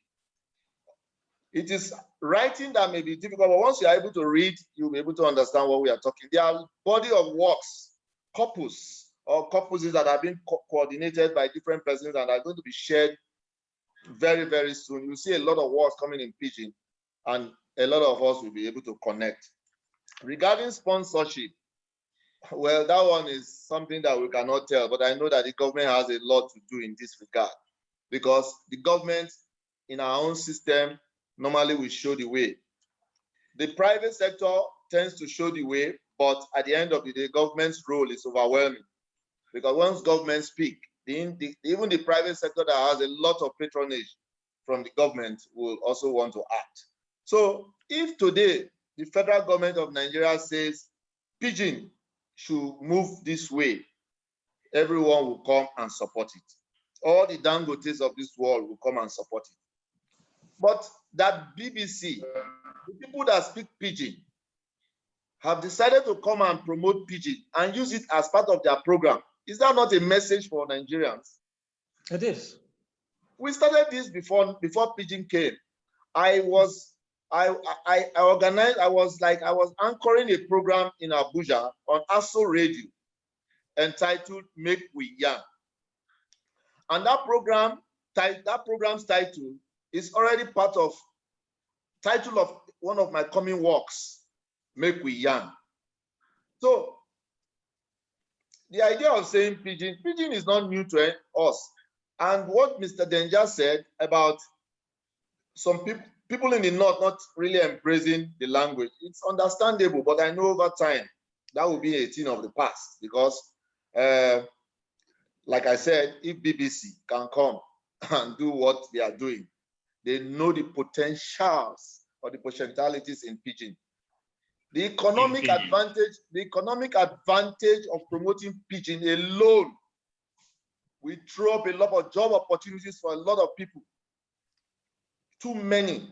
It is writing that may be difficult, but once you are able to read, you'll be able to understand what we are talking. There are body of works, corpus, or corpuses that have been coordinated by different persons and are going to be shared very, very soon. You'll see a lot of works coming in Pidgin, and a lot of us will be able to connect. Regarding sponsorship, well, that one is something that we cannot tell, but I know that the government has a lot to do in this regard, because the government in our own system normally will show the way. The private sector tends to show the way, but at the end of the day, government's role is overwhelming, because once government speak, even the private sector that has a lot of patronage from the government will also want to act. So if today the federal government of Nigeria says Pidgin should move this way, everyone will come and support it. All the Dangotes of this world will come and support it. But that BBC, the people that speak Pidgin, have decided to come and promote Pidgin and use it as part of their program. Is that not a message for Nigerians? It is. We started this before Pidgin came. I was anchoring a program in Abuja on ASO Radio entitled Make We Yarn. And that program's title is already part of title of one of my coming works, Make We Yarn. So the idea of saying Pidgin is not new to us. And what Mr. Denja said about some people in the north not really embracing the language, it's understandable, but I know over time that will be a thing of the past, because like I said, if BBC can come and do what they are doing, they know the potentials or the potentialities in Pidgin. The economic advantage of promoting pidgin alone will throw up a lot of job opportunities for a lot of people. Too many.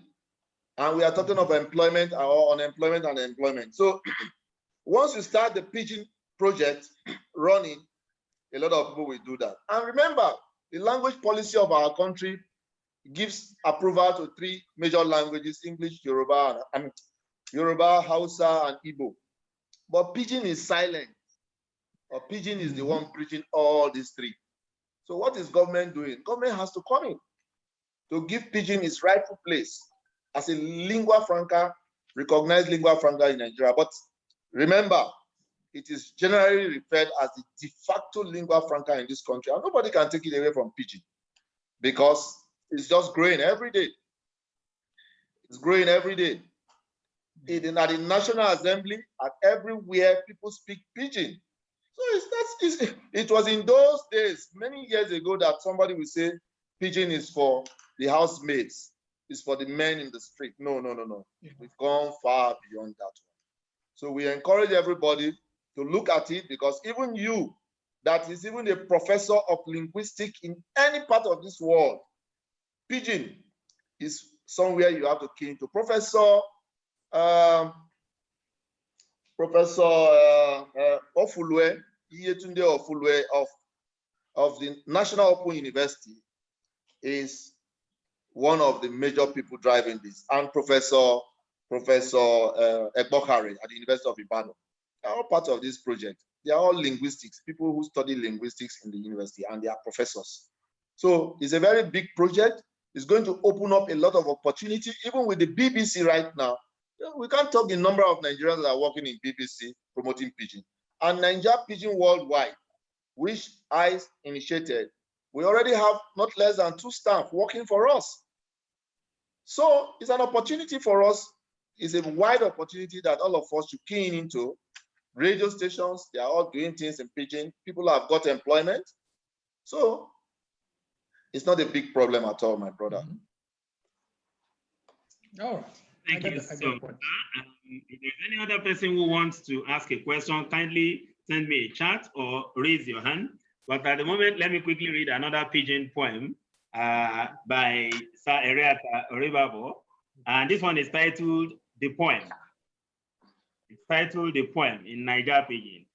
And we are talking of employment or unemployment and employment. So once you start the pidgin project running, a lot of people will do that. And remember, the language policy of our country gives approval to 3 major languages: English, Yoruba, Hausa, and Igbo. But pidgin is silent. Or pidgin is the one preaching all these 3. So what is government doing? Government has to come in to give pidgin its rightful place as a lingua franca, recognized lingua franca in Nigeria. But remember, it is generally referred as the de facto lingua franca in this country. And nobody can take it away from pidgin because it's just growing every day. It's growing every day. At the National Assembly, at everywhere, people speak pidgin. So it was in those days, many years ago, that somebody would say pidgin is for the housemaids, it's for the men in the street. No. We've gone far beyond that. So we encourage everybody to look at it, because even you, that is even a professor of linguistics in any part of this world, pidgin is somewhere you have to key into. Professor Ofulwe, Iyetunde Ofulwe of the National Open University is one of the major people driving this, and Professor Ekbokhare at the University of Ibadan. They are all part of this project. They are all linguistics, people who study linguistics in the university, and they are professors. So it's a very big project. It's going to open up a lot of opportunity, even with the BBC right now. We can't talk the number of Nigerians that are working in BBC promoting pidgin. And Nigeria Pidgin Worldwide, which I initiated, we already have not less than 2 staff working for us. So it's an opportunity for us. It's a wide opportunity that all of us should key into. Radio stations, they are all doing things in pidgin. People have got employment. So it's not a big problem at all, my brother. All right. Thank you so much. If there's any other person who wants to ask a question, kindly send me a chat or raise your hand. But at the moment, let me quickly read another pidgin poem by Sir Eriata Oribhabor. And this one is titled The Poem. It's titled The Poem in Niger Pidgin.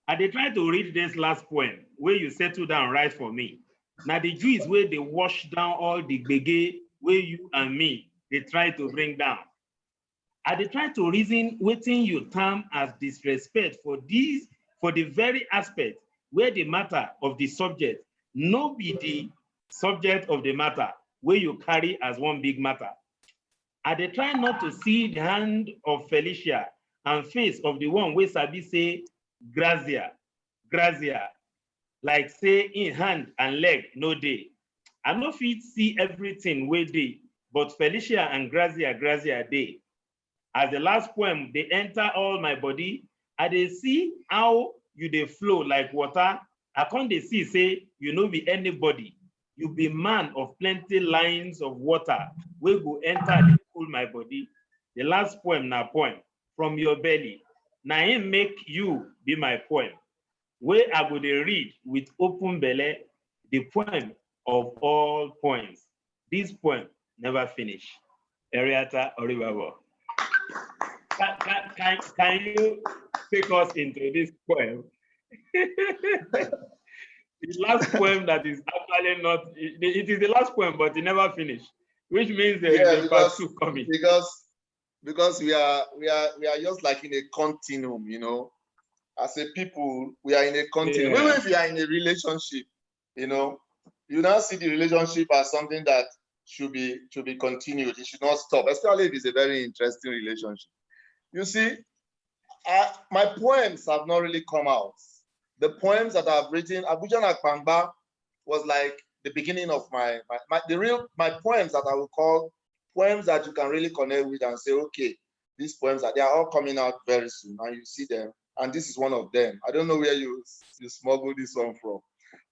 I dey try to read this last poem where you settle down right for me. Now the Jews where they wash down all the gbege where you and me they try to bring down. I dey try to reason wetin you term as disrespect for the very aspect where the matter of the subject no be the subject of the matter where you carry as one big matter. I dey try not to see the hand of Felicia and face of the one wey sabi say grazia, like say in hand and leg no dey. I no fit see everything wey dey, but Felicia and grazia dey. As the last poem they enter all my body, I dey see how you dey flow like water. I can't dey see say you no be anybody. You be man of plenty lines of water wey go enter and cool my body. The last poem na poem from your belly. Na him make you be my poem. Where I go dey read with open belly, the poem of all poems. This poem never finish. Eriata Oribhabor. Can you take us into this poem? The last poem that is actually not, it is the last poem, but it never finished, which means there is a part 2 coming. Because we are just like in a continuum, you know. As a people, we are in a continuum. Even if you are in a relationship, you know, you now see the relationship as something that should be continued. It should not stop, especially if it's a very interesting relationship. You see, my poems have not really come out. The poems that I've written, Abuja Nakpangba was like the beginning of my poems that I would call poems that you can really connect with and say, okay, these poems they are all coming out very soon, and you see them. And this is one of them. I don't know where you smuggled this one from,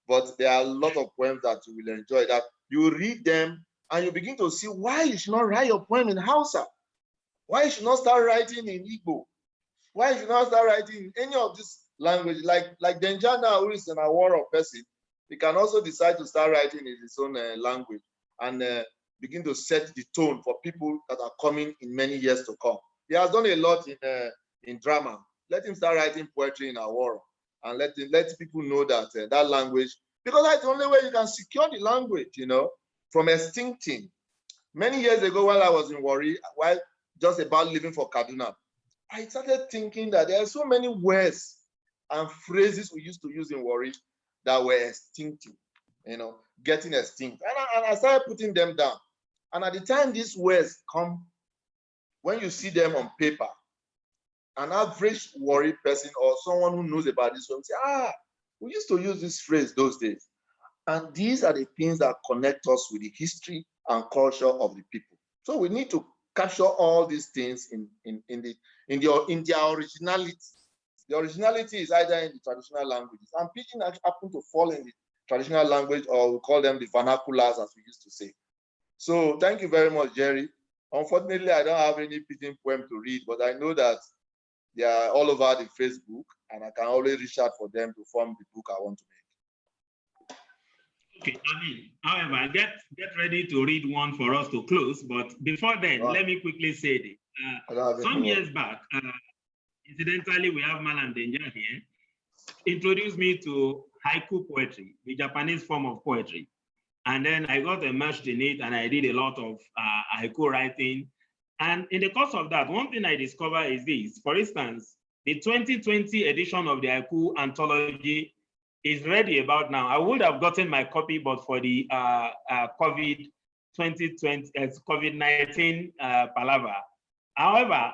but there are a lot of poems that you will enjoy, that you read them and you begin to see why you should not write your poem in Hausa, why you should not start writing in Igbo, Why you not start writing any of this language? Like Denja now, who is an Awara person, he can also decide to start writing in his own language and begin to set the tone for people that are coming in many years to come. He has done a lot in drama. Let him start writing poetry in Awara and let people know that that language, because that's the only way you can secure the language, you know, from extincting. Many years ago, while I was in Warri, while just about leaving for Kaduna, I started thinking that there are so many words and phrases we used to use in Warri that were extincting, you know, getting extinct. And I started putting them down. And at the time these words come, when you see them on paper, an average Warri person or someone who knows about this will say, we used to use this phrase those days. And these are the things that connect us with the history and culture of the people. So we need to capture all these things in their originality. The originality is either in the traditional languages, and Pidgin happen to fall in the traditional language, or we call them the vernaculars, as we used to say. So thank you very much, Jerry. Unfortunately, I don't have any Pidgin poem to read, but I know that they are all over the Facebook, and I can always reach out for them to form the book I want to make. Okay, I mean, however, get ready to read one for us to close. But before then, let me quickly say this. Some years back, incidentally, we have Malam Denja here, introduced me to haiku poetry, the Japanese form of poetry. And then I got immersed in it, and I did a lot of haiku writing. And in the course of that, one thing I discovered is this. For instance, the 2020 edition of the haiku anthology is ready about now. I would have gotten my copy, but for the COVID-19 palaver. However,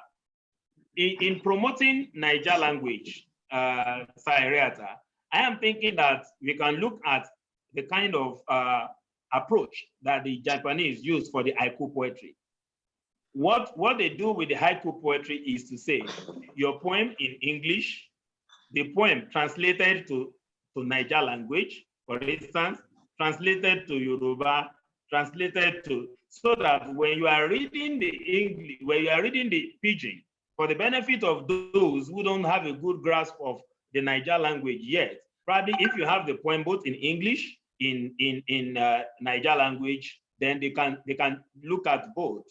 in promoting Niger language, Eriata, I am thinking that we can look at the kind of approach that the Japanese use for the haiku poetry. What they do with the haiku poetry is to say, your poem in English, the poem translated to Niger language, for instance, translated to Yoruba, translated to, so that when you are reading the English, when you are reading the Pidgin, for the benefit of those who don't have a good grasp of the Niger language yet, probably if you have the poem both in English, in Niger language, then they can look at both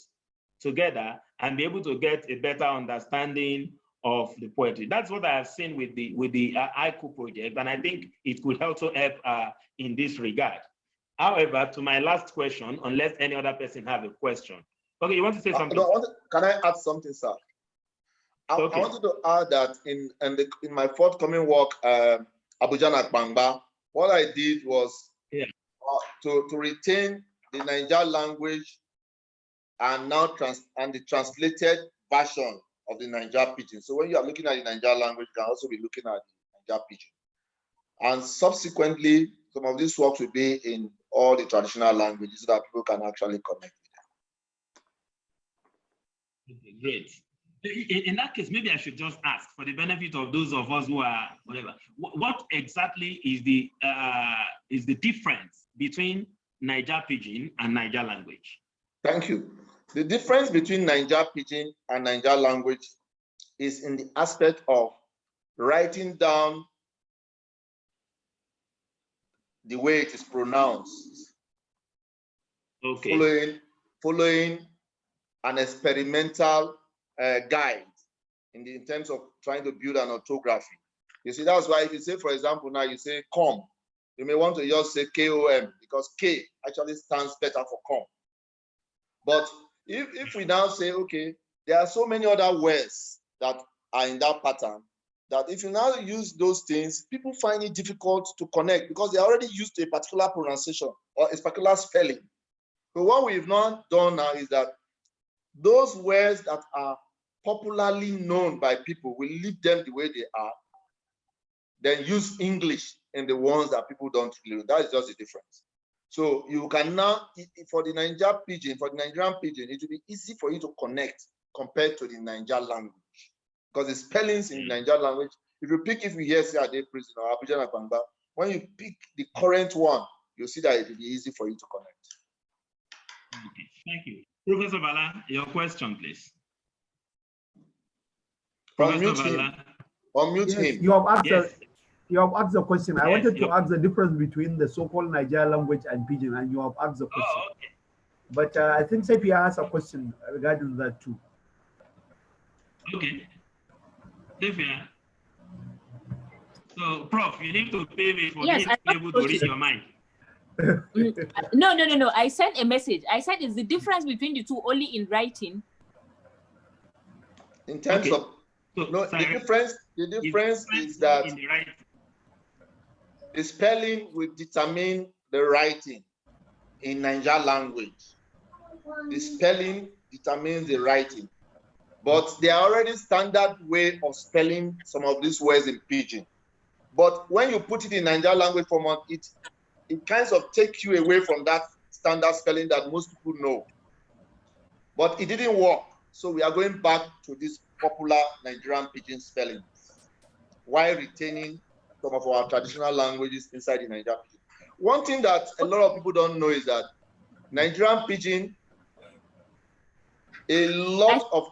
together and be able to get a better understanding of the poetry. That's what I have seen with the haiku project, and I think it could also help in this regard. However, to my last question, unless any other person have a question. Okay, you want to say something? Can I add something, sir? I wanted to add that in my forthcoming work, Abuja Nakbangba, what I did was to retain the Niger language and now the translated version of the Niger Pidgin. So when you are looking at the Niger language, you can also be looking at the Niger Pidgin. And subsequently, some of these works will be in all the traditional languages so that people can actually connect with them. Okay, great. In that case, maybe I should just ask, for the benefit of those of us who are whatever, what exactly is the difference between Niger Pidgin and Niger language? Thank you. The difference between Niger Pidgin and Niger language is in the aspect of writing down the way it is pronounced. Okay. Following an experimental guide in terms of trying to build an orthography. You see, that's why if you say, for example, now you say com, you may want to just say KOM, because K actually stands better for com. But if we now say, okay, there are so many other words that are in that pattern, that if you now use those things, people find it difficult to connect because they're already used to a particular pronunciation or a particular spelling. So what we've not done now is that those words that are popularly known by people, we leave them the way they are, then use English in the ones that people don't know. That is just the difference. So you can now, for the Niger Pidgin, for the Nigerian Pidgin, it will be easy for you to connect compared to the Niger language. Because the spellings in the Niger language, if we hear say Ade Prison or Abuja Nakbangba, when you pick the current one, you'll see that it will be easy for you to connect. Okay, thank you. Professor Bala, your question, please. Unmute him. Unmute Yes, him. you have asked Yes. you have asked the question. I Yes, wanted to ask the difference between the so-called Niger language and Pidgin, and you have asked the question. Oh, okay. But I think Sepia has a question regarding that too. Okay. Sophia. So, Prof, you need to pay me for Yes, being able to read your mind. No. I sent a message. I said, is the difference between the two only in writing? In terms Okay. of So, no, sorry, the difference is that in the writing. the spelling will determine the writing in Niger language. The spelling determines the writing. But there are already standard way of spelling some of these words in Pidgin. But when you put it in Niger language format, it kind of takes you away from that standard spelling that most people know. But it didn't work. So we are going back to this popular Nigerian Pidgin spelling while retaining some of our traditional languages inside the Nigerian Pidgin. One thing that a lot of people don't know is that Nigerian Pidgin, a lot of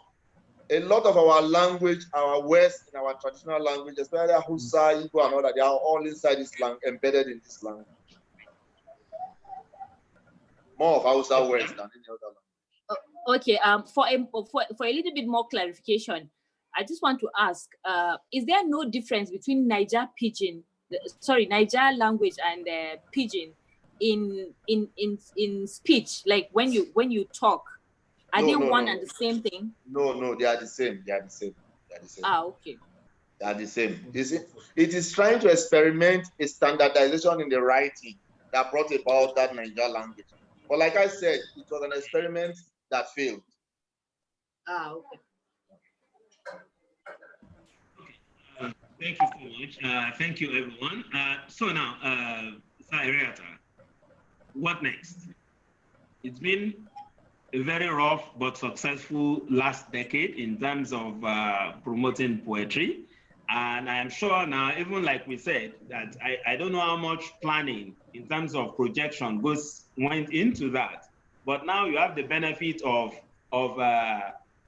our language, our words in our traditional language, especially Hausa, Igbo, and all that, they are all inside this language, embedded in this language. More of Hausa words than any other language. Okay, for a little bit more clarification, I just want to ask, is there no difference between Niger language and Pidgin in speech, like when you talk? Are they one and the same thing? No, they are the same. Ah, okay. They are the same. It is trying to experiment a standardization in the writing that brought about that Niger language. But like I said, it was an experiment that failed. Ah, okay. Thank you so much. Thank you, everyone. So now, Eriata, what next? It's been a very rough but successful last decade in terms of promoting poetry. And I am sure now, even like we said, that I don't know how much planning in terms of projection went into that. But now you have the benefit of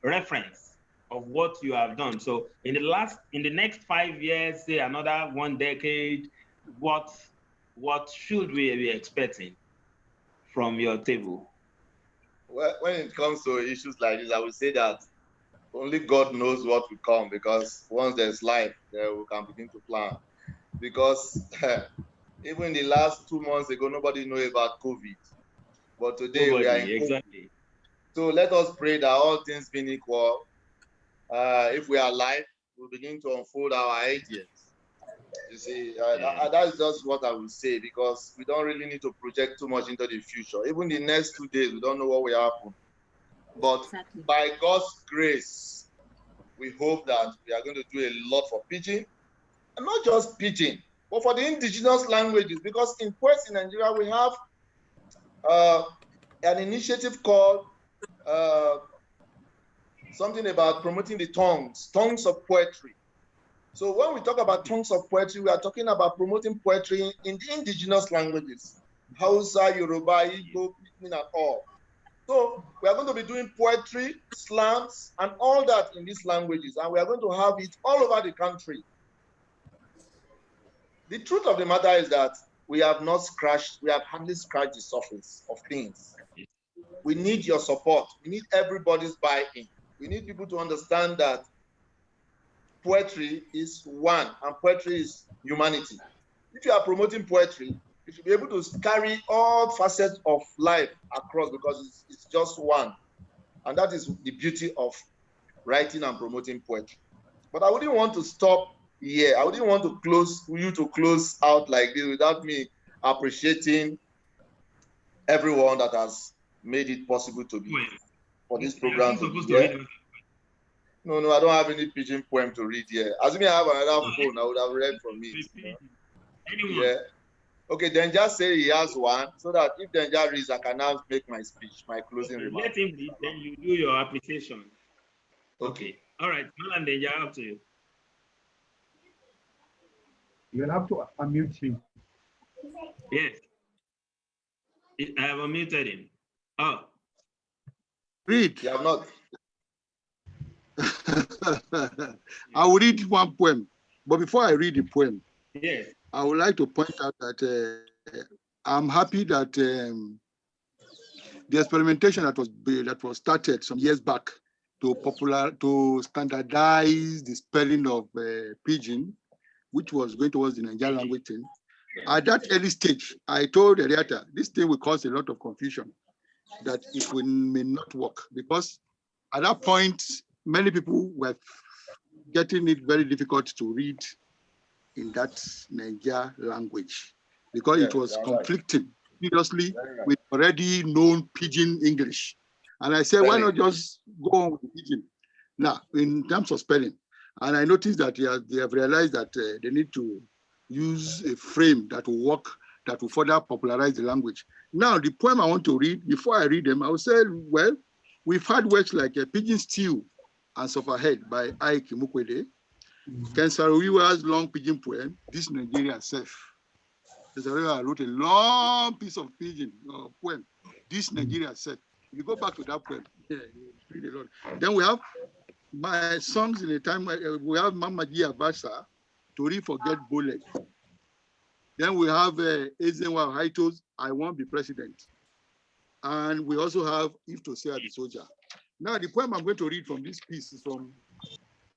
reference of what you have done. So in the next 5 years, say another 1 decade, what should we be expecting from your table? Well, when it comes to issues like this, I would say that only God knows what will come, because once there's life, we can begin to plan. Because even the last 2 months ago, nobody knew about COVID. But today we are in COVID. Exactly. So let us pray that all things being equal, if we are alive, we'll begin to unfold our ideas. You see, that's just what I will say, because we don't really need to project too much into the future. Even the next 2 days, we don't know what will happen. But by God's grace, we hope that we are going to do a lot for Pidgin, and not just Pidgin, but for the indigenous languages. Because in Poets in Nigeria, we have an initiative called something about promoting the tongues of poetry. So when we talk about tongues of poetry, we are talking about promoting poetry in the indigenous languages, Hausa, Yoruba, Igbo, Pidgin, and all. So we are going to be doing poetry, slams, and all that in these languages, and we are going to have it all over the country. The truth of the matter is that we have hardly scratched the surface of things. We need your support. We need everybody's buy-in. We need people to understand that poetry is one, and poetry is humanity. If you are promoting poetry, you should be able to carry all facets of life across, because it's just one. And that is the beauty of writing and promoting poetry. But I wouldn't want to stop here. I wouldn't want to close out like this without me appreciating everyone that has made it possible to be for this program to be here. No, I don't have any Pidgin poem to read here. Assuming I have another phone, I would have read from it. Yeah. Okay, then just say he has one, so that if Denja reads, I can now make my speech, my closing remarks. Let him read, then you do your appreciation. Okay. All right, Malam Denja, up to you. You'll have to unmute him. Yes. I have unmuted him. Oh. Read. You have not. I will read one poem, but before I read the poem, yes, I would like to point out that I'm happy that the experimentation that was started some years back to standardize the spelling of pidgin, which was going towards the Nigerian language thing. At that early stage, I told Eriata, this thing will cause a lot of confusion, that it may not work, because at that point, many people were getting it very difficult to read in that Niger language, because it was conflicting seriously with already known pidgin English. And I said, why not just go on with pidgin? Now, in terms of spelling, and I noticed that they have realized that they need to use a frame that will work, that will further popularize the language. Now, the poem I want to read, before I read them, I will say, well, we've had works like a Pigeon Stew and Sufferhead by Ike Mukwede, Ken Saro-Wiwa's long pidgin poem, This Nigeria Self. Ken Saro-Wiwa wrote a long piece of pidgin poem, This Nigeria Self. If you go back to that poem, yeah, you read a lot. Then we have my songs in a time, we have Mama Gia Basa, Tori Forget Bullet. Then we have Ezenwa Haito's I Won't Be President. And we also have If to Say I Be Soldier. Now, the poem I'm going to read from this piece is from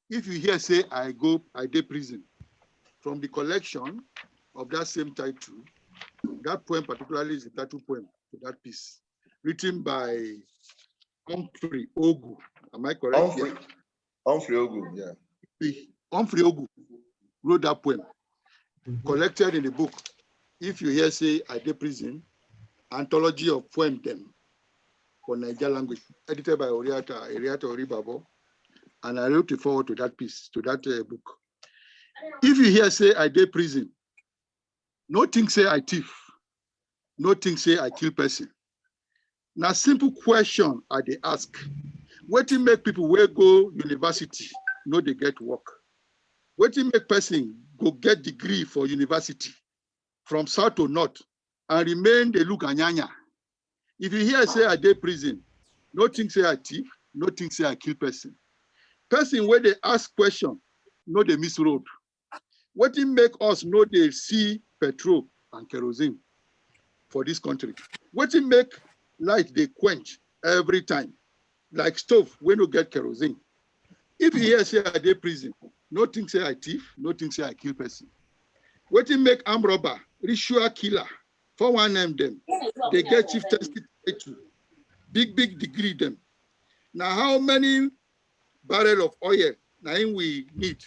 If You Hear Say I Dey Prison, from the collection of that same title. That poem particularly is the title poem to that piece, written by Humphrey Ogu. Am I correct? Humphrey Ogu, yeah. Humphrey Ogu wrote that poem, collected in the book, If You Hear Say I Dey Prison, Anthology of Poem Them for Niger language, edited by Eriata Oribhabor. And I wrote a forward to that piece, to that book. If you hear say I dey prison, no think say I thief, no think say I kill person. Now simple question I dey ask. Wetin make people wey go university no dey get work? Wetin make person go get degree for university from south to north and remain dey look anyanya? If you hear say I dey prison, no think say I thief, no think say I kill person. Person where they ask question, no they miss road. Wetin make us no they see petrol and kerosene for this country? Wetin make light they quench every time, like stove when you get kerosene? If you hear say I dey prison, no think say I thief, no think say I kill person. Wetin make armed robber, ritual killer, 419 them, they get chieftaincy title, big degree them. Now how many barrel of oil now we need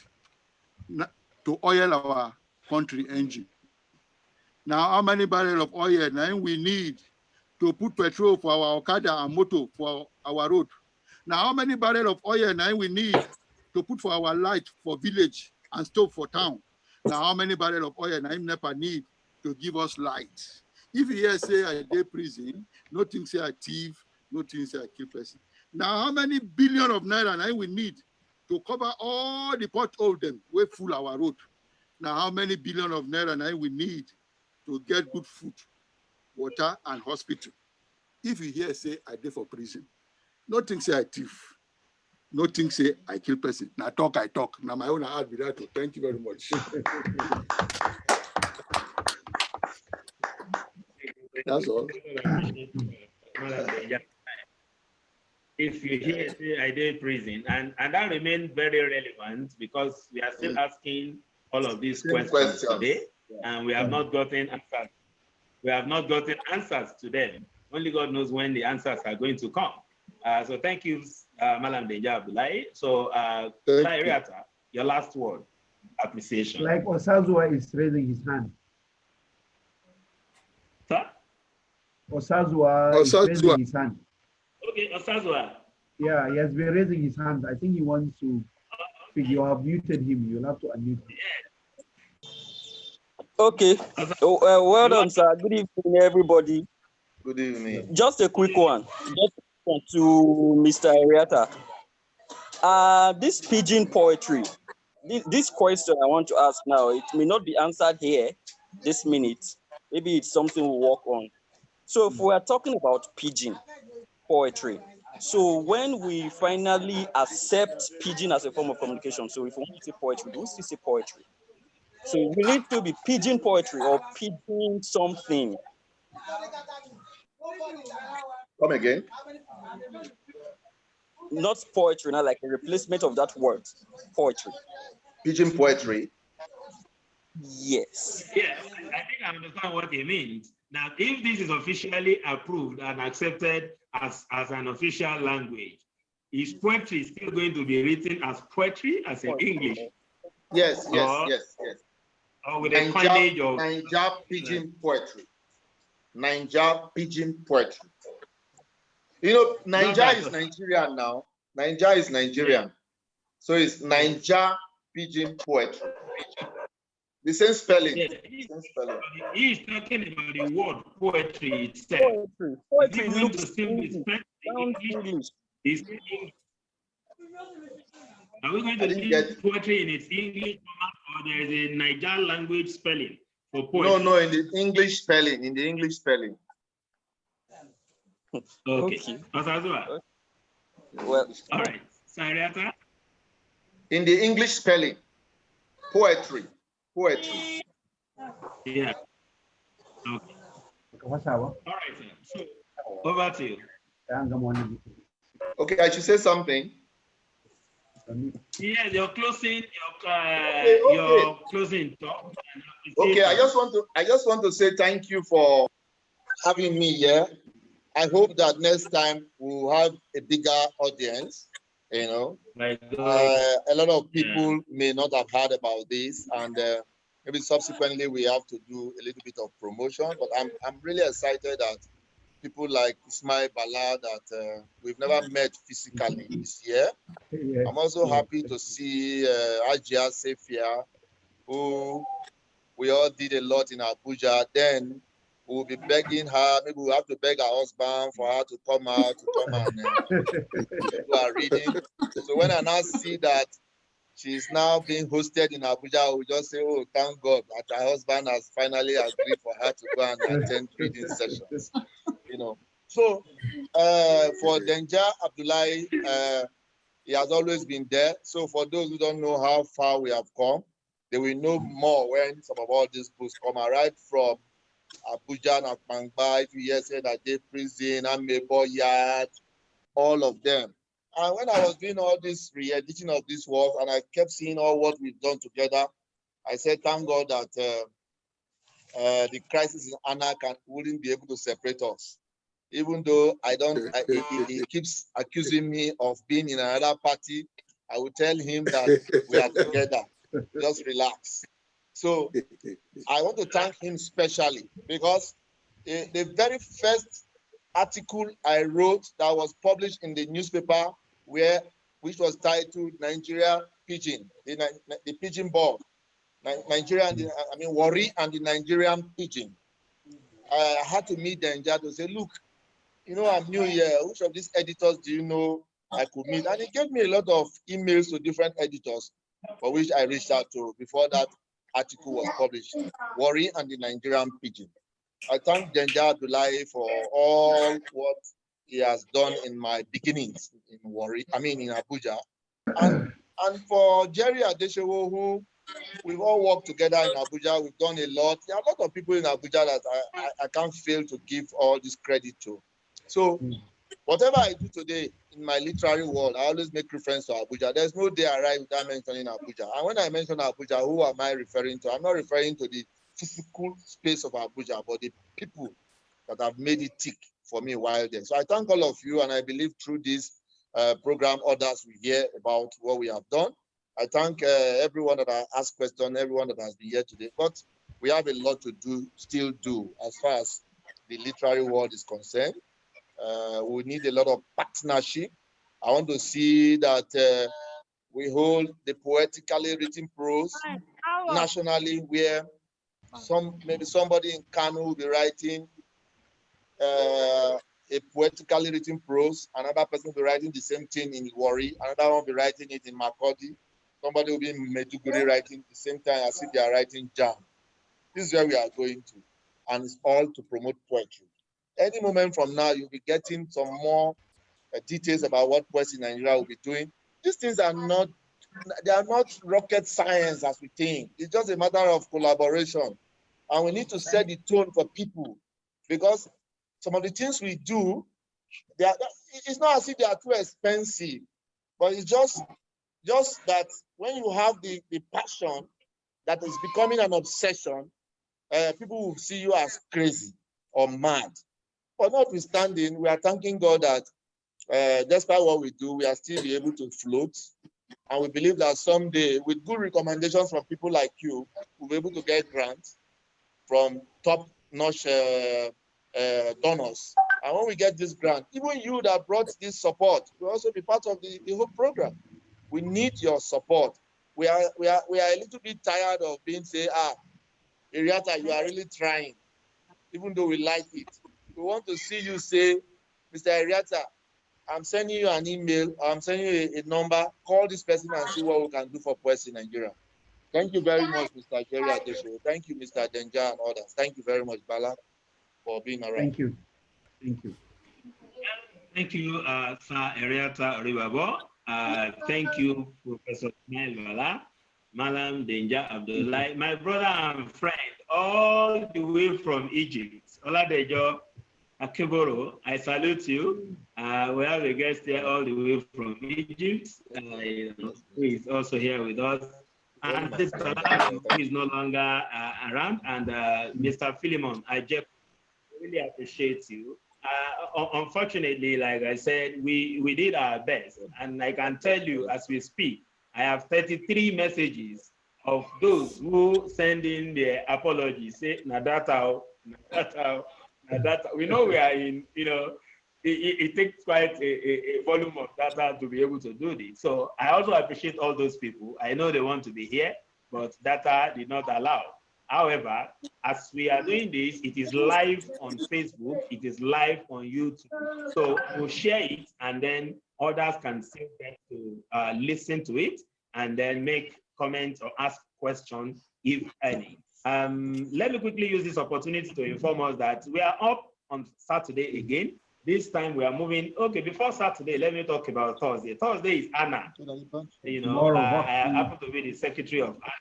to oil our country engine? Now how many barrel of oil now we need to put petrol for our Okada and motor for our road? Now how many barrel of oil now we need to put for our light for village and stove for town? Now how many barrel of oil now NEPA need to give us light? If you hear say I dey prison, no think say I thief, no think say I kill person. Now how many billion of naira now we need to cover all the potholes them wey full our road? Now how many billion of naira now we need to get good food, water and hospital? If you hear say I dey for prison, no think say I thief, no think say I kill person. Now talk I talk. Now my own heart be that. Thank you very much. That's all. If you hear say I dey prison, and that remains very relevant because we are still asking all of these questions today, and we have not gotten answers. We have not gotten answers to them. Only God knows when the answers are going to come. So thank you, Malam Deja Abdullahi. So Eriata, your last word, appreciation. Like Osazua is raising his hand. Sir? Osazua is raising his hand. Okay, Osazua. Yeah, he has been raising his hand. I think he wants to speak. You have muted him. You'll have to unmute him. Okay. Well done, sir. Good evening, everybody. Good evening. Just a quick one. To Mr. Eriata. This pidgin poetry, this question I want to ask now, it may not be answered here this minute. Maybe it's something we'll work on. So if we are talking about pidgin poetry, So when we finally accept pidgin as a form of communication, so if we want to say poetry, do we still say poetry? So will it still be pidgin poetry or pidgin something? Come again. Not poetry, not like a replacement of that word, poetry. Pidgin poetry. Yes. Yeah, I think I understand what he means. Now, if this is officially approved and accepted as an official language, is poetry still going to be written as poetry, as in English? Yes, yes, or, yes, yes. Or with a coinage of Naija pidgin poetry. Naija pidgin poetry. You know, Naija is Nigerian now. Naija is Nigerian. Yeah. So it's Naija pidgin poetry. The same spelling. Yeah, same spelling. He is talking about the word poetry itself. Poetry is looks to still be spelled English? Are we going to use poetry in its English format, or there is a Niger language spelling for poetry? No, in the English spelling. In the English spelling. Okay. Well, all right. Eriata? In the English spelling, poetry. Poetry. Yeah. Okay. All right, sir. So, over to you. Okay, I should say something. Yeah, your closing talk. Okay, I just want to say thank you for having me here. I hope that next time we'll have a bigger audience. You know, a lot of people may not have heard about this, and maybe subsequently we have to do a little bit of promotion. But I'm really excited that people like Ismail Bala that we've never met physically this year. I'm also happy to see Ajia Sefia, who we all did a lot in Abuja. Then we'll be begging her, maybe we'll have to beg her husband for her to come out to come and do our reading. So when I now see that she's now being hosted in Abuja, we'll just say, oh, thank God that her husband has finally agreed for her to go and attend reading sessions. You know. So for Denja Abdullahi, he has always been there. So for those who don't know how far we have come, they will know more when some of all these books come right from Abuja, Nakpangba, if you hear say that they prison, Amebo Yard, all of them. And when I was doing all this re-editing of this work and I kept seeing all what we've done together, I said, thank God that the crisis in Anak wouldn't be able to separate us. Even though he keeps accusing me of being in another party, I will tell him that we are together. Just relax. So I want to thank him specially because the very first article I wrote that was published in the newspaper, which was titled Nigeria Pidgin, the Pidgin Board, Nigeria, Wari and the Nigerian Pidgin. I had to meet Denja to say, look, you know, I'm new here. Which of these editors do you know I could meet? And he gave me a lot of emails to different editors for which I reached out to before that article was published, Wari and the Nigerian Pidgin. I thank Denja Abdullahi for all what he has done in my beginnings in in Abuja. And for Jerry Adeshewo, who we've all worked together in Abuja, we've done a lot. There are a lot of people in Abuja that I can't fail to give all this credit to. So whatever I do today in my literary world, I always make reference to Abuja. There's no day I write without mentioning Abuja. And when I mention Abuja, who am I referring to? I'm not referring to the physical space of Abuja, but the people that have made it tick for me while there. So I thank all of you, and I believe through this program, others will hear about what we have done. I thank everyone that has asked questions, everyone that has been here today. But we have a lot to do, still do, as far as the literary world is concerned. We need a lot of partnership. I want to see that we hold the poetically written prose nationally, where maybe somebody in Kano will be writing a poetically written prose, another person will be writing the same thing in Wari, another one will be writing it in Makodi, somebody will be in Meduguri writing the same time as if they are writing jam. This is where we are going to, and it's all to promote poetry. Any moment from now, you'll be getting some more details about what West in Nigeria will be doing. These things are not, they are not rocket science as we think. It's just a matter of collaboration. And we need to set the tone for people, because some of the things we do, it's not as if they are too expensive, but it's just that when you have the passion that is becoming an obsession, people will see you as crazy or mad. But notwithstanding, we are thanking God that despite what we do, we are still able to float. And we believe that someday, with good recommendations from people like you, we'll be able to get grants from top-notch donors. And when we get this grant, even you that brought this support will also be part of the whole program. We need your support. We are a little bit tired of being say, Eriata, you are really trying, even though we like it. We want to see you say, Mr. Eriata, I'm sending you an email, I'm sending you a number, call this person and see what we can do for West in Nigeria. Thank you very much, Mr. Jerry Adesho. Thank you, Mr. Denja and others. Thank you very much, Bala, for being around. Thank you. Thank you. Thank you, Sir Eriata Oribhabor. Thank you, Professor Ismail Bala, Malam Denja Abdullah, my brother and friend, all the way from Egypt. Oladejo Akeboro, I salute you. We have a guest here all the way from Egypt, who is also here with us. And this is no longer around, and Mr. Philemon, I just really appreciate you. Unfortunately, like I said, we did our best, and I can tell you as we speak, I have 33 messages of those who send in their apologies, say, Nadata. We know we are in, it takes quite a volume of data to be able to do this. So I also appreciate all those people. I know they want to be here, but data did not allow. However, as we are doing this, it is live on Facebook, it is live on YouTube. So we'll share it, and then others can still get to listen to it and then make comments or ask questions, if any. Let me quickly use this opportunity to inform us that we are up on Saturday again. This time we are moving. Okay, before Saturday, let me talk about Thursday. Thursday is Anna. I happen to be the secretary of Anna.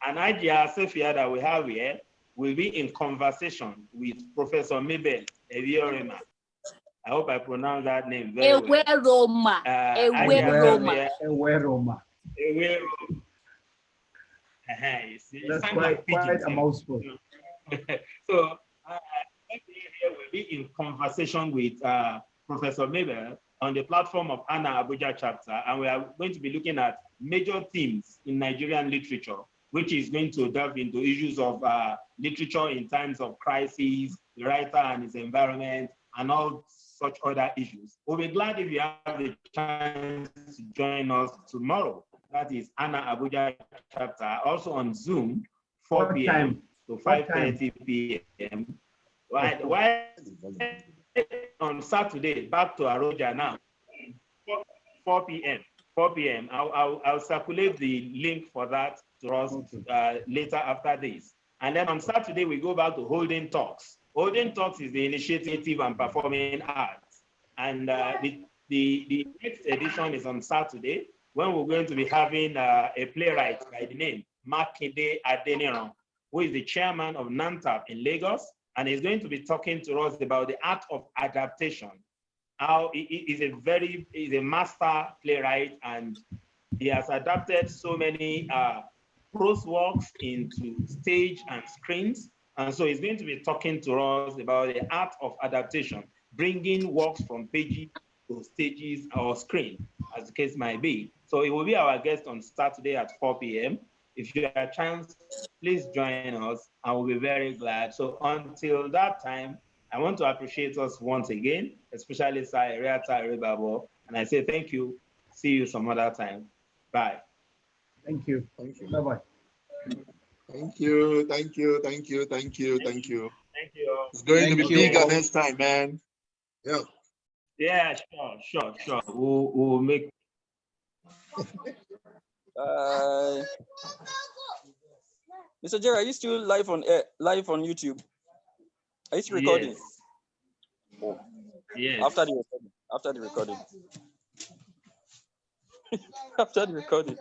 And Ajia Sefia that we have here will be in conversation with Professor Mabel Eviorema. I hope I pronounce that name very well. Eweroma. Eweroma. That's quite a mouthful. So here will be in conversation with Professor Mabel on the platform of Anna Abuja chapter, and we are going to be looking at major themes in Nigerian literature, which is going to delve into issues of literature in times of crisis, the writer and his environment, and all such other issues. We'll be glad if you have the chance to join us tomorrow. That is Anna Abuja chapter, also on Zoom, 4 p.m. to 5:30 p.m. Why on Saturday, back to Aroja now, 4 p.m. 4 p.m. I'll circulate the link for that to us later after this. And then on Saturday, we go back to Holding Talks. Holding Talks is the initiative and performing arts. And the next edition is on Saturday, when we're going to be having a playwright by the name Makinde Adeniran, who is the chairman of NANTAP in Lagos, and he's going to be talking to us about the art of adaptation. How he is a master playwright, and he has adapted so many prose works into stage and screens. And so he's going to be talking to us about the art of adaptation, bringing works from pages to stages or screen, as the case might be. So he will be our guest on Saturday at 4 p.m. If you have a chance, please join us. I will be very glad. So until that time, I want to appreciate us once again, especially Sir Eriata Oribhabor, and I say thank you. See you some other time. Bye. Thank you. Thank you. Bye-bye. Thank you. Thank you. Thank you. Thank you. Thank you. Thank you. It's going to be bigger next time, man. Yeah. Yeah, sure. We'll make. Mr. Jerry, are you still live on YouTube? Are you still recording? Yes. After the after the recording. After the recording.